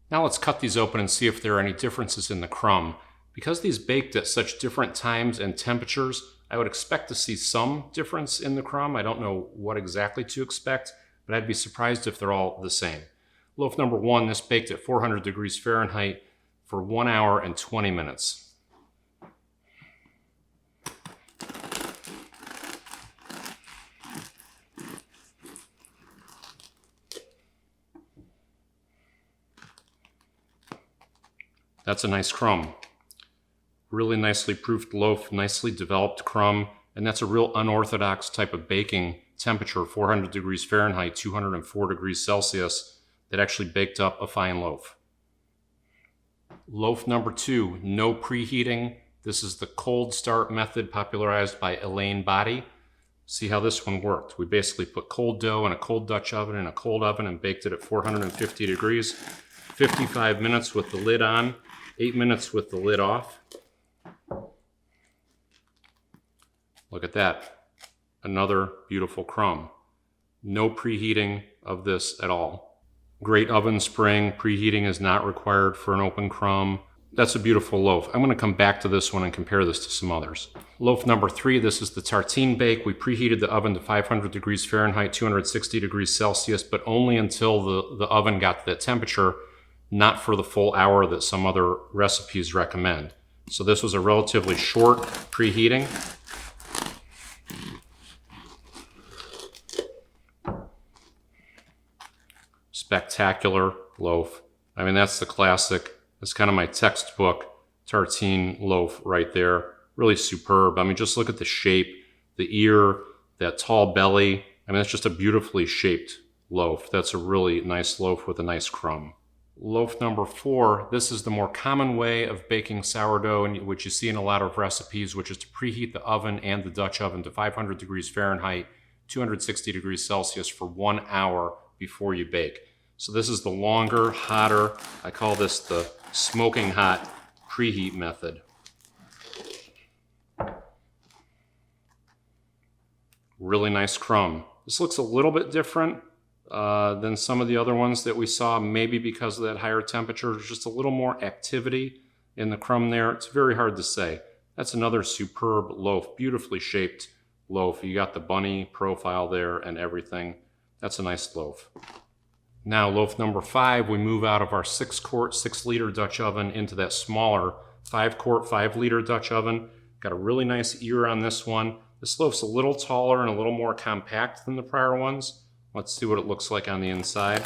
Now let's cut these open and see if there are any differences in the crumb. Because these baked at such different times and temperatures, I would expect to see some difference in the crumb. I don't know what exactly to expect, but I'd be surprised if they're all the same. Loaf number 1, this baked at 400 degrees Fahrenheit for 1 hour and 20 minutes. That's a nice crumb. Really nicely proofed loaf, nicely developed crumb, and that's a real unorthodox type of baking temperature, 400 degrees Fahrenheit, 204 degrees Celsius, that actually baked up a fine loaf. Loaf number 2, no preheating. This is the cold start method popularized by Elaine Boddy. See how this one worked. We basically put cold dough in a cold Dutch oven in a cold oven and baked it at 450 degrees, 55 minutes with the lid on, 8 minutes with the lid off. Look at that. Another beautiful crumb. No preheating of this at all. Great oven spring. Preheating is not required for an open crumb. That's a beautiful loaf. I'm going to come back to this one and compare this to some others. Loaf number 3, this is the Tartine bake. We preheated the oven to 500 degrees Fahrenheit, 260 degrees Celsius, but only until the oven got to that temperature, not for the full hour that some other recipes recommend. So this was a relatively short preheating. Spectacular loaf. I mean, that's the classic. That's kind of my textbook Tartine loaf right there. Really superb. I mean, just look at the shape, the ear, that tall belly. I mean, that's just a beautifully shaped loaf. That's a really nice loaf with a nice crumb. Loaf number 4, this is the more common way of baking sourdough, which you see in a lot of recipes, which is to preheat the oven and the Dutch oven to 500 degrees Fahrenheit, 260 degrees Celsius for 1 hour before you bake. So this is the longer, hotter, I call this the smoking hot preheat method. Really nice crumb. This looks a little bit different than some of the other ones that we saw, maybe because of that higher temperature. There's just a little more activity in the crumb there. It's very hard to say. That's another superb loaf, beautifully shaped loaf. You got the bunny profile there and everything. That's a nice loaf. Now loaf number 5, we move out of our 6-quart, 6-liter Dutch oven into that smaller 5-quart, 5-liter Dutch oven. Got a really nice ear on this one. This loaf's a little taller and a little more compact than the prior ones. Let's see what it looks like on the inside.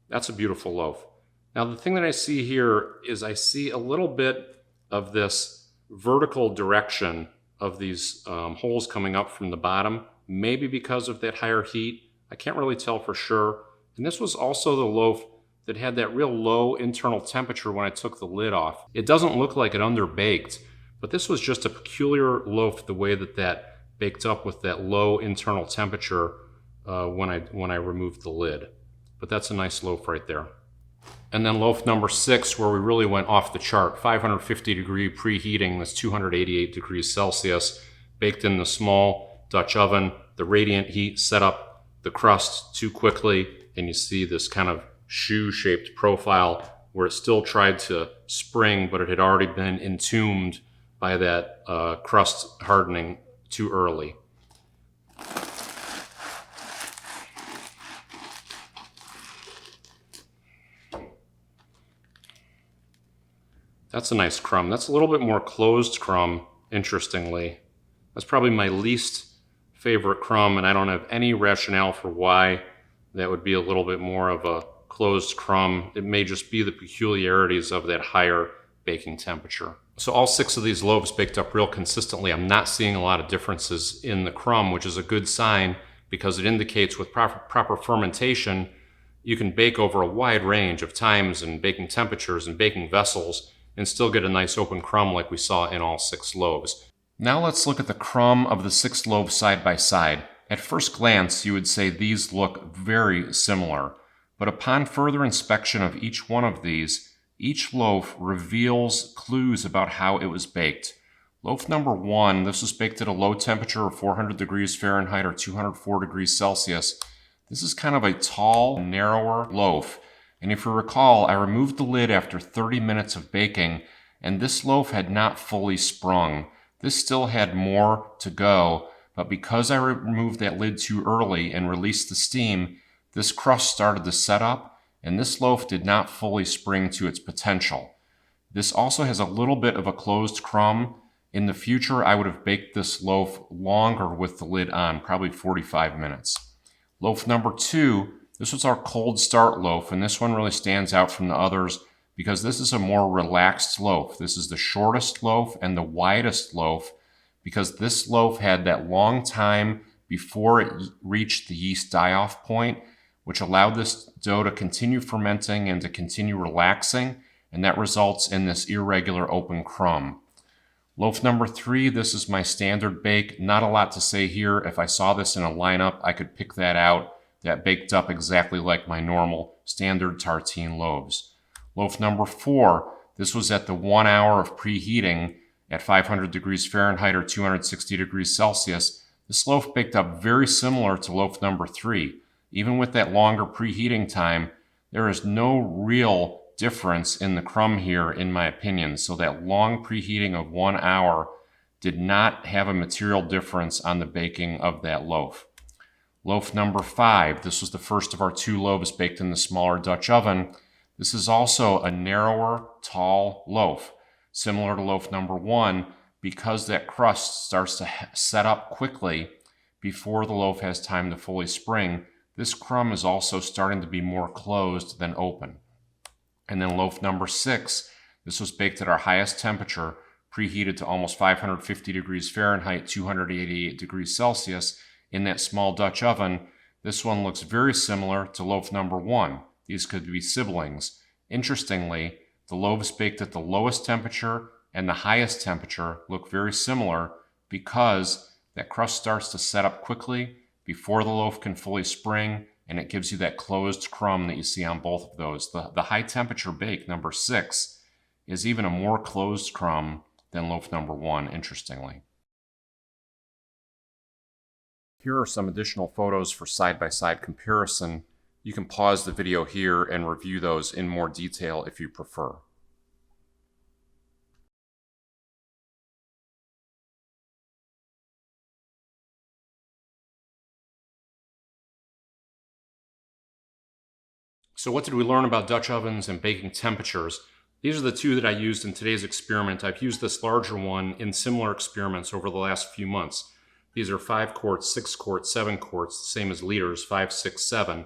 That's a beautiful loaf. Now the thing that I see here is I see a little bit of this vertical direction of these holes coming up from the bottom, maybe because of that higher heat. I can't really tell for sure. And this was also the loaf that had that real low internal temperature when I took the lid off. It doesn't look like it underbaked, but this was just a peculiar loaf the way that baked up with that low internal temperature when I removed the lid. But that's a nice loaf right there. And then loaf number 6, where we really went off the chart, 550 degree preheating, that's 288 degrees Celsius, baked in the small Dutch oven. The radiant heat set up the crust too quickly, and you see this kind of shoe-shaped profile where it still tried to spring, but it had already been entombed by that crust hardening too early. That's a nice crumb. That's a little bit more closed crumb, interestingly. That's probably my least favorite crumb, and I don't have any rationale for why that would be a little bit more of a closed crumb. It may just be the peculiarities of that higher baking temperature. So all 6 of these loaves baked up real consistently. I'm not seeing a lot of differences in the crumb, which is a good sign because it indicates with proper fermentation, you can bake over a wide range of times and baking temperatures and baking vessels and still get a nice open crumb like we saw in all 6 loaves. Now let's look at the crumb of the 6 loaves side by side. At first glance, you would say these look very similar, but upon further inspection of each one of these, each loaf reveals clues about how it was baked. Loaf number 1, this was baked at a low temperature of 400 degrees Fahrenheit or 204 degrees Celsius. This is kind of a tall, narrower loaf. And if you recall, I removed the lid after 30 minutes of baking, and this loaf had not fully sprung. This still had more to go, but because I removed that lid too early and released the steam, this crust started to set up, and this loaf did not fully spring to its potential. This also has a little bit of a closed crumb. In the future, I would have baked this loaf longer with the lid on, probably 45 minutes. Loaf number 2, this was our cold start loaf, and this one really stands out from the others because this is a more relaxed loaf. This is the shortest loaf and the widest loaf because this loaf had that long time before it reached the yeast die-off point, which allowed this dough to continue fermenting and to continue relaxing, and that results in this irregular open crumb. Loaf number 3, this is my standard bake. Not a lot to say here. If I saw this in a lineup, I could pick that out. That baked up exactly like my normal standard tartine loaves. Loaf number 4, this was at the 1 hour of preheating at 500 degrees Fahrenheit or 260 degrees Celsius. This loaf baked up very similar to loaf number 3. Even with that longer preheating time, there is no real difference in the crumb here, in my opinion. So that long preheating of 1 hour did not have a material difference on the baking of that loaf. Loaf number 5, this was the first of our 2 loaves baked in the smaller Dutch oven. This is also a narrower, tall loaf, similar to loaf number 1, because that crust starts to set up quickly before the loaf has time to fully spring. This crumb is also starting to be more closed than open. And then loaf number 6, this was baked at our highest temperature, preheated to almost 550 degrees Fahrenheit, 288 degrees Celsius in that small Dutch oven. This one looks very similar to loaf number 1. These could be siblings. Interestingly, the loaves baked at the lowest temperature and the highest temperature look very similar because that crust starts to set up quickly before the loaf can fully spring, and it gives you that closed crumb that you see on both of those. The high temperature bake, number 6, is even a more closed crumb than loaf number 1, interestingly. Here are some additional photos for side-by-side comparison. You can pause the video here and review those in more detail if you prefer. So what did we learn about Dutch ovens and baking temperatures? These are the 2 that I used in today's experiment. I've used this larger one in similar experiments over the last few months. These are 5 quarts, 6 quarts, 7 quarts, the same as liters, 5, 6, 7.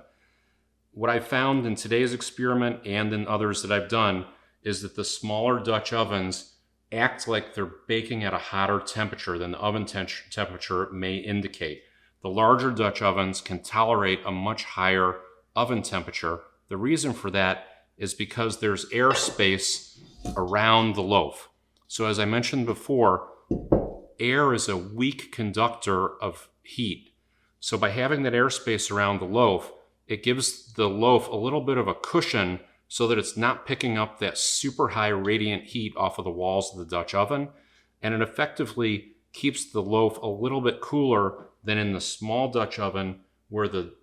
What I found in today's experiment and in others that I've done is that the smaller Dutch ovens act like they're baking at a hotter temperature than the oven temperature may indicate. The larger Dutch ovens can tolerate a much higher oven temperature. The reason for that is because there's air space around the loaf. So as I mentioned before, air is a weak conductor of heat. So by having that airspace around the loaf, it gives the loaf a little bit of a cushion so that it's not picking up that super high radiant heat off of the walls of the Dutch oven, and it effectively keeps the loaf a little bit cooler than in the small Dutch oven, where the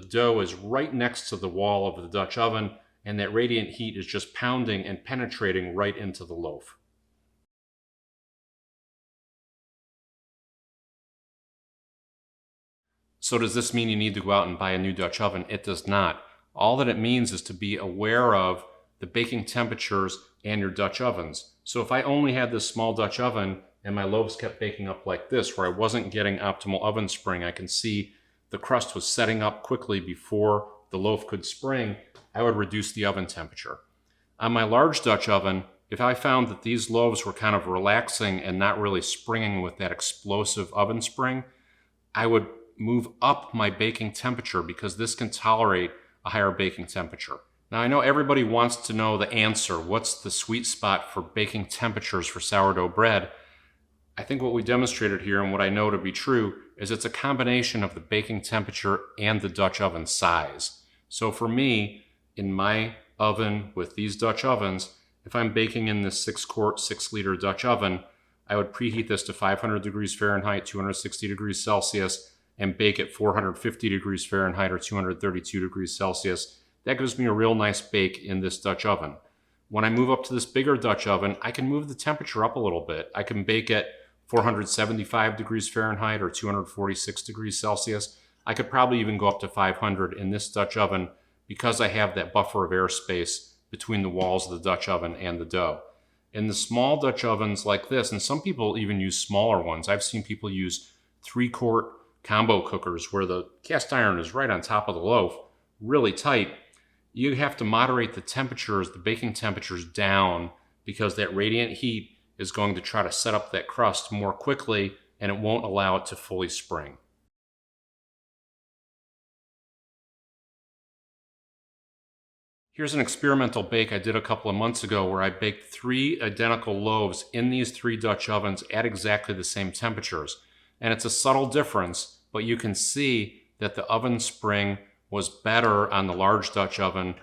dough is right next to the wall of the Dutch oven, and that radiant heat is just pounding and penetrating right into the loaf. So does this mean you need to go out and buy a new Dutch oven? It does not. All that it means is to be aware of the baking temperatures and your Dutch ovens. So if I only had this small Dutch oven and my loaves kept baking up like this, where I wasn't getting optimal oven spring, I can see the crust was setting up quickly before the loaf could spring, I would reduce the oven temperature. On my large Dutch oven, if I found that these loaves were kind of relaxing and not really springing with that explosive oven spring, I would move up my baking temperature, because this can tolerate a higher baking temperature. Now, I know everybody wants to know the answer. What's the sweet spot for baking temperatures for sourdough bread? I think what we demonstrated here, and what I know to be true, is it's a combination of the baking temperature and the Dutch oven size. So for me, in my oven with these Dutch ovens, if I'm baking in this 6-quart, 6-liter Dutch oven, I would preheat this to 500 degrees Fahrenheit, 260 degrees Celsius, and bake at 450 degrees Fahrenheit or 232 degrees Celsius. That gives me a real nice bake in this Dutch oven. When I move up to this bigger Dutch oven, I can move the temperature up a little bit. I can bake at 475 degrees Fahrenheit or 246 degrees Celsius. I could probably even go up to 500 in this Dutch oven, because I have that buffer of airspace between the walls of the Dutch oven and the dough. In the small Dutch ovens like this, and some people even use smaller ones, I've seen people use 3-quart combo cookers where the cast iron is right on top of the loaf, really tight. You have to moderate the temperatures, the baking temperatures down, because that radiant heat is going to try to set up that crust more quickly, and it won't allow it to fully spring. Here's an experimental bake I did a couple of months ago, where I baked 3 identical loaves in these 3 Dutch ovens at exactly the same temperatures. And it's a subtle difference, but you can see that the oven spring was better on the large Dutch oven,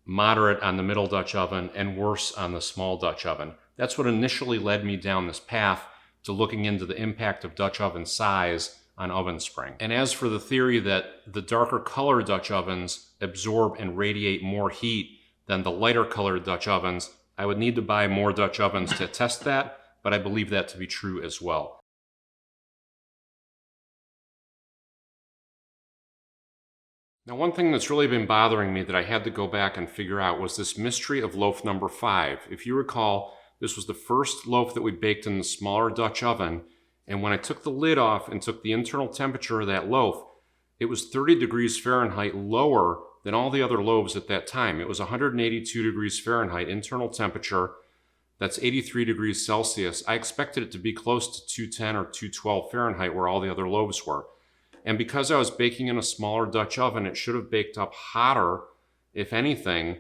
moderate on the middle Dutch oven, and worse on the small Dutch oven. That's what initially led me down this path to looking into the impact of Dutch oven size on oven spring. And as for the theory that the darker colored Dutch ovens absorb and radiate more heat than the lighter colored Dutch ovens, I would need to buy more Dutch ovens to test that, but I believe that to be true as well. Now, one thing that's really been bothering me that I had to go back and figure out was this Mystery of Loaf number 5. If you recall, this was the first loaf that we baked in the smaller Dutch oven, and when I took the lid off and took the internal temperature of that loaf, it was 30 degrees Fahrenheit lower than all the other loaves at that time. It was 182 degrees Fahrenheit internal temperature. That's 83 degrees Celsius. I expected it to be close to 210 or 212 Fahrenheit where all the other loaves were. And because I was baking in a smaller Dutch oven, it should have baked up hotter, if anything,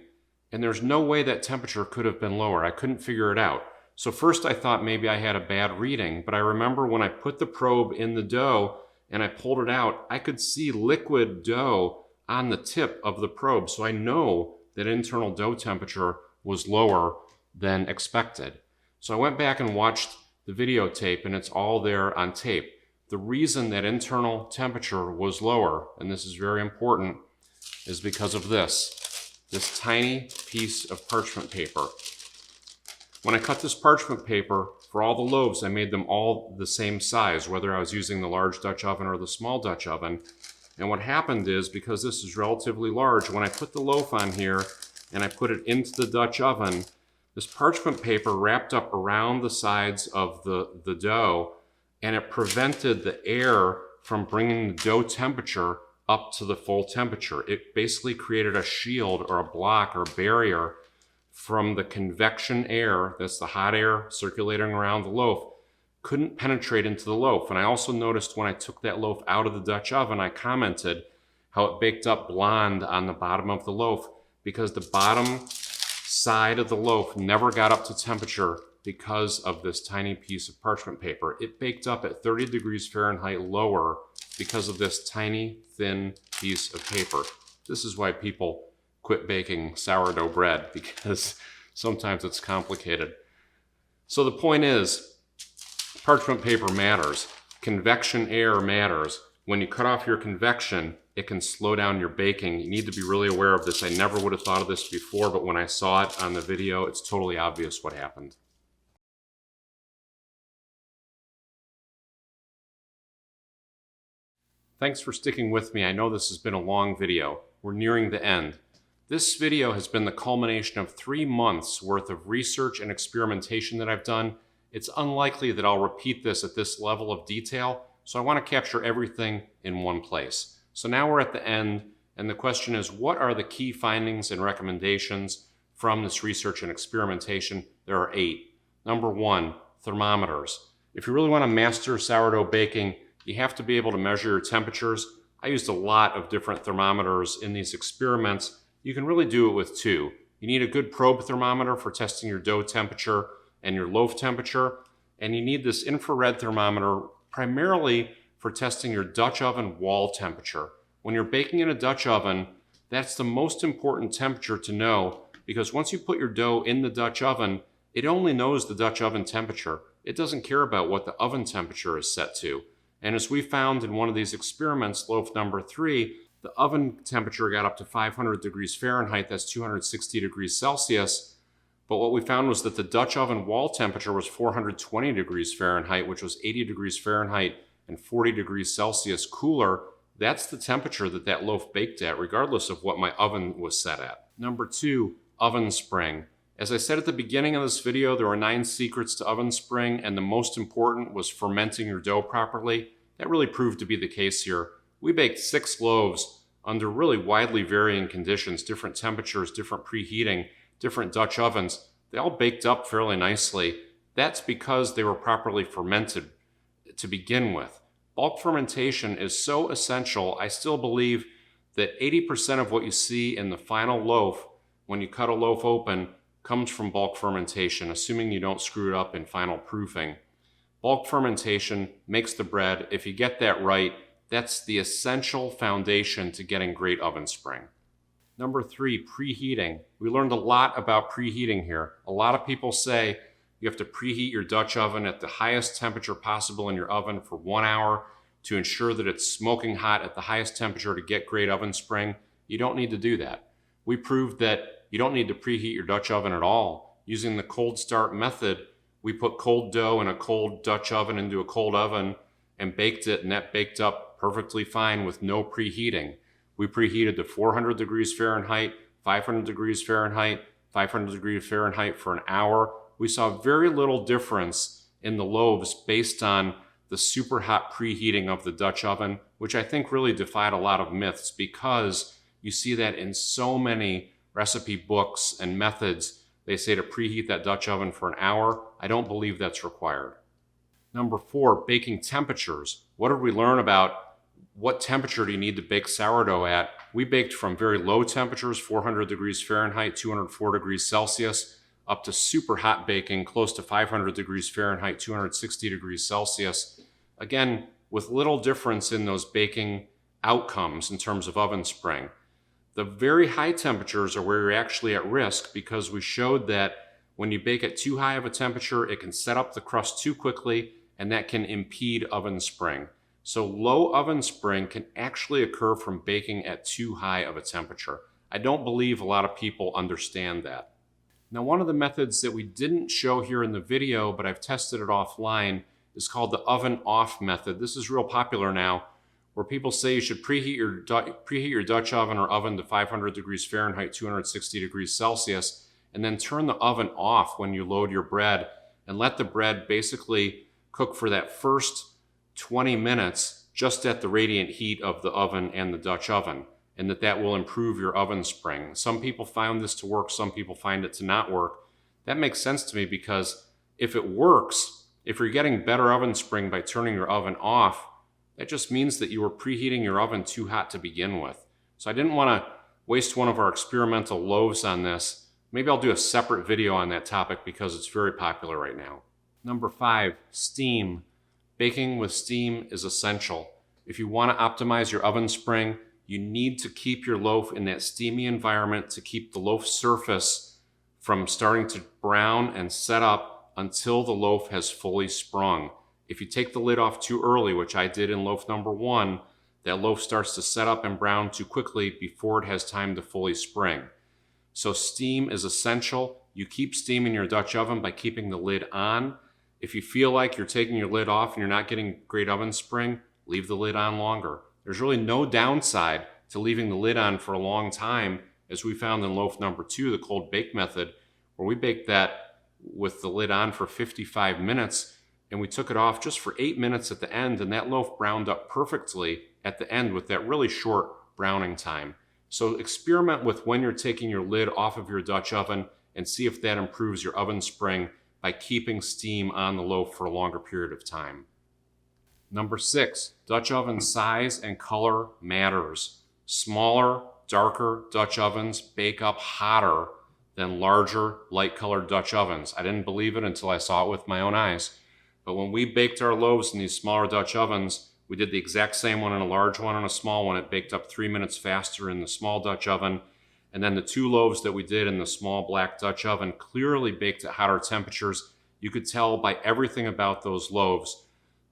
and there's no way that temperature could have been lower. I couldn't figure it out. So first I thought maybe I had a bad reading, but I remember when I put the probe in the dough and I pulled it out, I could see liquid dough on the tip of the probe. So I know that internal dough temperature was lower than expected. So I went back and watched the videotape, and it's all there on tape. The reason that internal temperature was lower, and this is very important, is because of this tiny piece of parchment paper. When I cut this parchment paper, for all the loaves, I made them all the same size, whether I was using the large Dutch oven or the small Dutch oven. And what happened is, because this is relatively large, when I put the loaf on here and I put it into the Dutch oven, this parchment paper wrapped up around the sides of the dough, and it prevented the air from bringing the dough temperature up to the full temperature. It basically created a shield or a block or barrier from the convection air, that's the hot air circulating around the loaf, couldn't penetrate into the loaf. And I also noticed when I took that loaf out of the Dutch oven, I commented how it baked up blonde on the bottom of the loaf, because the bottom side of the loaf never got up to temperature because of this tiny piece of parchment paper. It baked up at 30 degrees Fahrenheit lower because of this tiny, thin piece of paper. This is why people quit baking sourdough bread because sometimes it's complicated. So the point is, parchment paper matters. Convection air matters. When you cut off your convection, it can slow down your baking. You need to be really aware of this. I never would have thought of this before, but when I saw it on the video, it's totally obvious what happened. Thanks for sticking with me. I know this has been a long video. We're nearing the end. This video has been the culmination of 3 months worth of research and experimentation that I've done. It's unlikely that I'll repeat this at this level of detail, so I want to capture everything in one place. So now we're at the end, and the question is, what are the key findings and recommendations from this research and experimentation? There are 8. Number 1, thermometers. If you really want to master sourdough baking, you have to be able to measure your temperatures. I used a lot of different thermometers in these experiments. You can really do it with 2. You need a good probe thermometer for testing your dough temperature and your loaf temperature, and you need this infrared thermometer primarily for testing your Dutch oven wall temperature. When you're baking in a Dutch oven, that's the most important temperature to know, because once you put your dough in the Dutch oven, it only knows the Dutch oven temperature. It doesn't care about what the oven temperature is set to. And as we found in one of these experiments, loaf number 3, the oven temperature got up to 500 degrees Fahrenheit, that's 260 degrees Celsius. But what we found was that the Dutch oven wall temperature was 420 degrees Fahrenheit, which was 80 degrees Fahrenheit and 40 degrees Celsius cooler. That's the temperature that that loaf baked at, regardless of what my oven was set at. Number 2, Ovenspring. As I said at the beginning of this video, there are 9 secrets to Ovenspring, and the most important was fermenting your dough properly. That really proved to be the case here. We baked 6 loaves under really widely varying conditions, different temperatures, different preheating, different Dutch ovens. They all baked up fairly nicely. That's because they were properly fermented to begin with. Bulk fermentation is so essential. I still believe that 80% of what you see in the final loaf, when you cut a loaf open, comes from bulk fermentation, assuming you don't screw it up in final proofing. Bulk fermentation makes the bread. If you get that right, that's the essential foundation to getting great Ovenspring. Number 3, preheating. We learned a lot about preheating here. A lot of people say you have to preheat your Dutch oven at the highest temperature possible in your oven for 1 hour to ensure that it's smoking hot at the highest temperature to get great Ovenspring. You don't need to do that. We proved that you don't need to preheat your Dutch oven at all. Using the cold start method, we put cold dough in a cold Dutch oven into a cold oven and baked it, and that baked up perfectly fine with no preheating. We preheated to 400 degrees Fahrenheit, 500 degrees Fahrenheit, 500 degrees Fahrenheit for an hour. We saw very little difference in the loaves based on the super hot preheating of the Dutch oven, which I think really defied a lot of myths, because you see that in so many recipe books and methods. They say to preheat that Dutch oven for an hour. I don't believe that's required. Number 4, baking temperatures. What did we learn about what temperature do you need to bake sourdough at? We baked from very low temperatures, 400 degrees Fahrenheit, 204 degrees Celsius, up to super hot baking, close to 500 degrees Fahrenheit, 260 degrees Celsius. Again, with little difference in those baking outcomes in terms of Ovenspring. The very high temperatures are where you're actually at risk, because we showed that when you bake at too high of a temperature, it can set up the crust too quickly, and that can impede Ovenspring. So low Ovenspring can actually occur from baking at too high of a temperature. I don't believe a lot of people understand that. Now, one of the methods that we didn't show here in the video, but I've tested it offline, is called the oven off method. This is real popular now, where people say you should preheat your Dutch oven or oven to 500 degrees Fahrenheit, 260 degrees Celsius, and then turn the oven off when you load your bread, and let the bread basically cook for that first 20 minutes just at the radiant heat of the oven and the Dutch oven, and that will improve your Ovenspring. Some people found this to work, some people find it to not work. That makes sense to me, because if it works, if you're getting better Ovenspring by turning your oven off, that just means that you were preheating your oven too hot to begin with. So I didn't want to waste one of our experimental loaves on this. Maybe I'll do a separate video on that topic, because it's very popular right now. Number 5, steam. Baking with steam is essential. If you want to optimize your Ovenspring, you need to keep your loaf in that steamy environment to keep the loaf surface from starting to brown and set up until the loaf has fully sprung. If you take the lid off too early, which I did in loaf number 1, that loaf starts to set up and brown too quickly before it has time to fully spring. So steam is essential. You keep steam in your Dutch oven by keeping the lid on. If you feel like you're taking your lid off and you're not getting great oven spring, leave the lid on longer. There's really no downside to leaving the lid on for a long time, as we found in loaf number 2, the cold bake method, where we baked that with the lid on for 55 minutes, and we took it off just for 8 minutes at the end, and that loaf browned up perfectly at the end with that really short browning time. So experiment with when you're taking your lid off of your Dutch oven and see if that improves your oven spring by keeping steam on the loaf for a longer period of time. Number 6, Dutch oven size and color matters. Smaller, darker Dutch ovens bake up hotter than larger, light-colored Dutch ovens. I didn't believe it until I saw it with my own eyes. But when we baked our loaves in these smaller Dutch ovens, we did the exact same one in a large one and a small one. It baked up 3 minutes faster in the small Dutch oven. And then the 2 loaves that we did in the small black Dutch oven clearly baked at hotter temperatures. You could tell by everything about those loaves.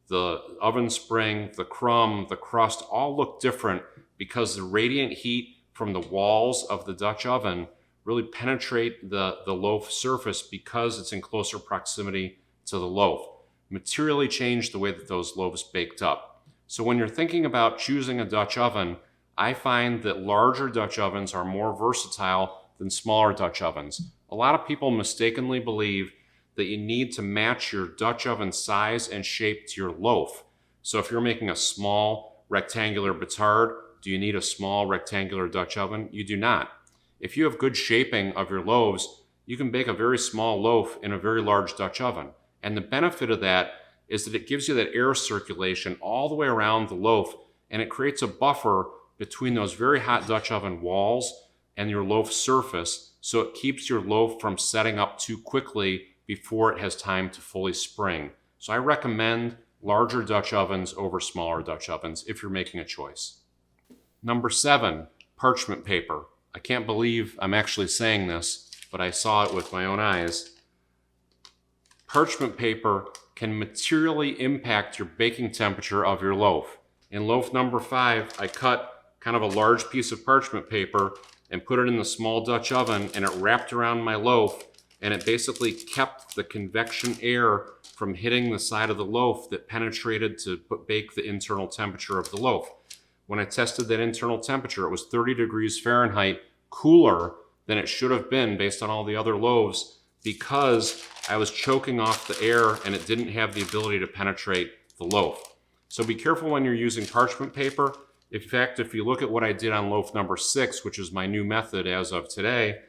The oven spring, the crumb, the crust all look different because the radiant heat from the walls of the Dutch oven really penetrate the loaf surface because it's in closer proximity to the loaf. Materially change the way that those loaves baked up. So when you're thinking about choosing a Dutch oven, I find that larger Dutch ovens are more versatile than smaller Dutch ovens. A lot of people mistakenly believe that you need to match your Dutch oven size and shape to your loaf. So if you're making a small rectangular batard, do you need a small rectangular Dutch oven? You do not. If you have good shaping of your loaves, you can bake a very small loaf in a very large Dutch oven. And the benefit of that is that it gives you that air circulation all the way around the loaf, and it creates a buffer between those very hot Dutch oven walls and your loaf surface, so it keeps your loaf from setting up too quickly before it has time to fully spring. So I recommend larger Dutch ovens over smaller Dutch ovens if you're making a choice. Number 7, parchment paper. I can't believe I'm actually saying this, but I saw it with my own eyes. Parchment paper can materially impact your baking temperature of your loaf. In loaf number 5, I cut kind of a large piece of parchment paper and put it in the small Dutch oven, and it wrapped around my loaf, and it basically kept the convection air from hitting the side of the loaf that penetrated to bake the internal temperature of the loaf. When I tested that internal temperature, it was 30 degrees Fahrenheit cooler than it should have been based on all the other loaves, because I was choking off the air and it didn't have the ability to penetrate the loaf. So be careful when you're using parchment paper. In fact, if you look at what I did on loaf number 6, which is my new method as of today,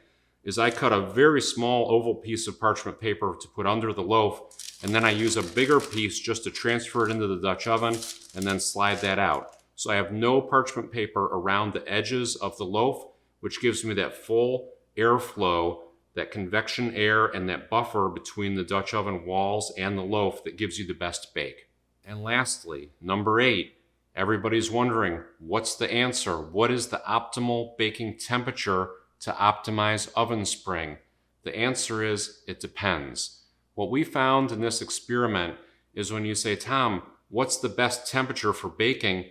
is I cut a very small oval piece of parchment paper to put under the loaf, and then I use a bigger piece just to transfer it into the Dutch oven and then slide that out. So I have no parchment paper around the edges of the loaf, which gives me that full airflow, that convection air, and that buffer between the Dutch oven walls and the loaf that gives you the best bake. And lastly, number 8, everybody's wondering, what's the answer? What is the optimal baking temperature to optimize oven spring? The answer is, it depends. What we found in this experiment is when you say, Tom, what's the best temperature for baking?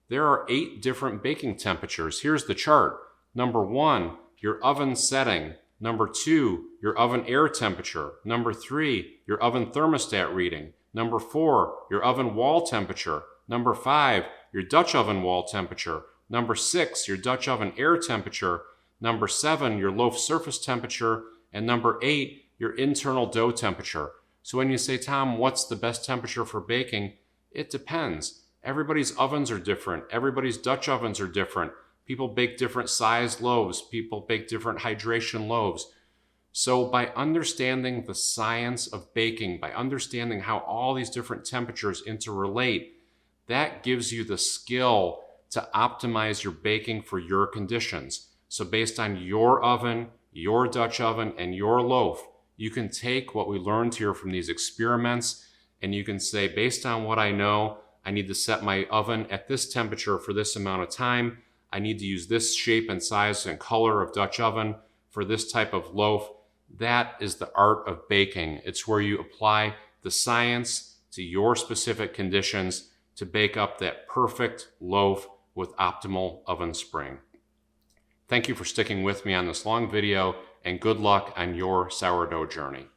There are 8 different baking temperatures. Here's the chart. Number 1, your oven setting. Number 2, your oven air temperature. Number 3, your oven thermostat reading. Number 4, your oven wall temperature. Number 5, your Dutch oven wall temperature. Number 6, your Dutch oven air temperature. Number 7, your loaf surface temperature. And number 8, your internal dough temperature. So when you say, Tom, what's the best temperature for baking? It depends. Everybody's ovens are different. Everybody's Dutch ovens are different. People bake different sized loaves. People bake different hydration loaves. So by understanding the science of baking, by understanding how all these different temperatures interrelate, that gives you the skill to optimize your baking for your conditions. So based on your oven, your Dutch oven, and your loaf, you can take what we learned here from these experiments, and you can say, based on what I know, I need to set my oven at this temperature for this amount of time. I need to use this shape and size and color of Dutch oven for this type of loaf. That is the art of baking. It's where you apply the science to your specific conditions to bake up that perfect loaf with optimal oven spring. Thank you for sticking with me on this long video, and good luck on your sourdough journey.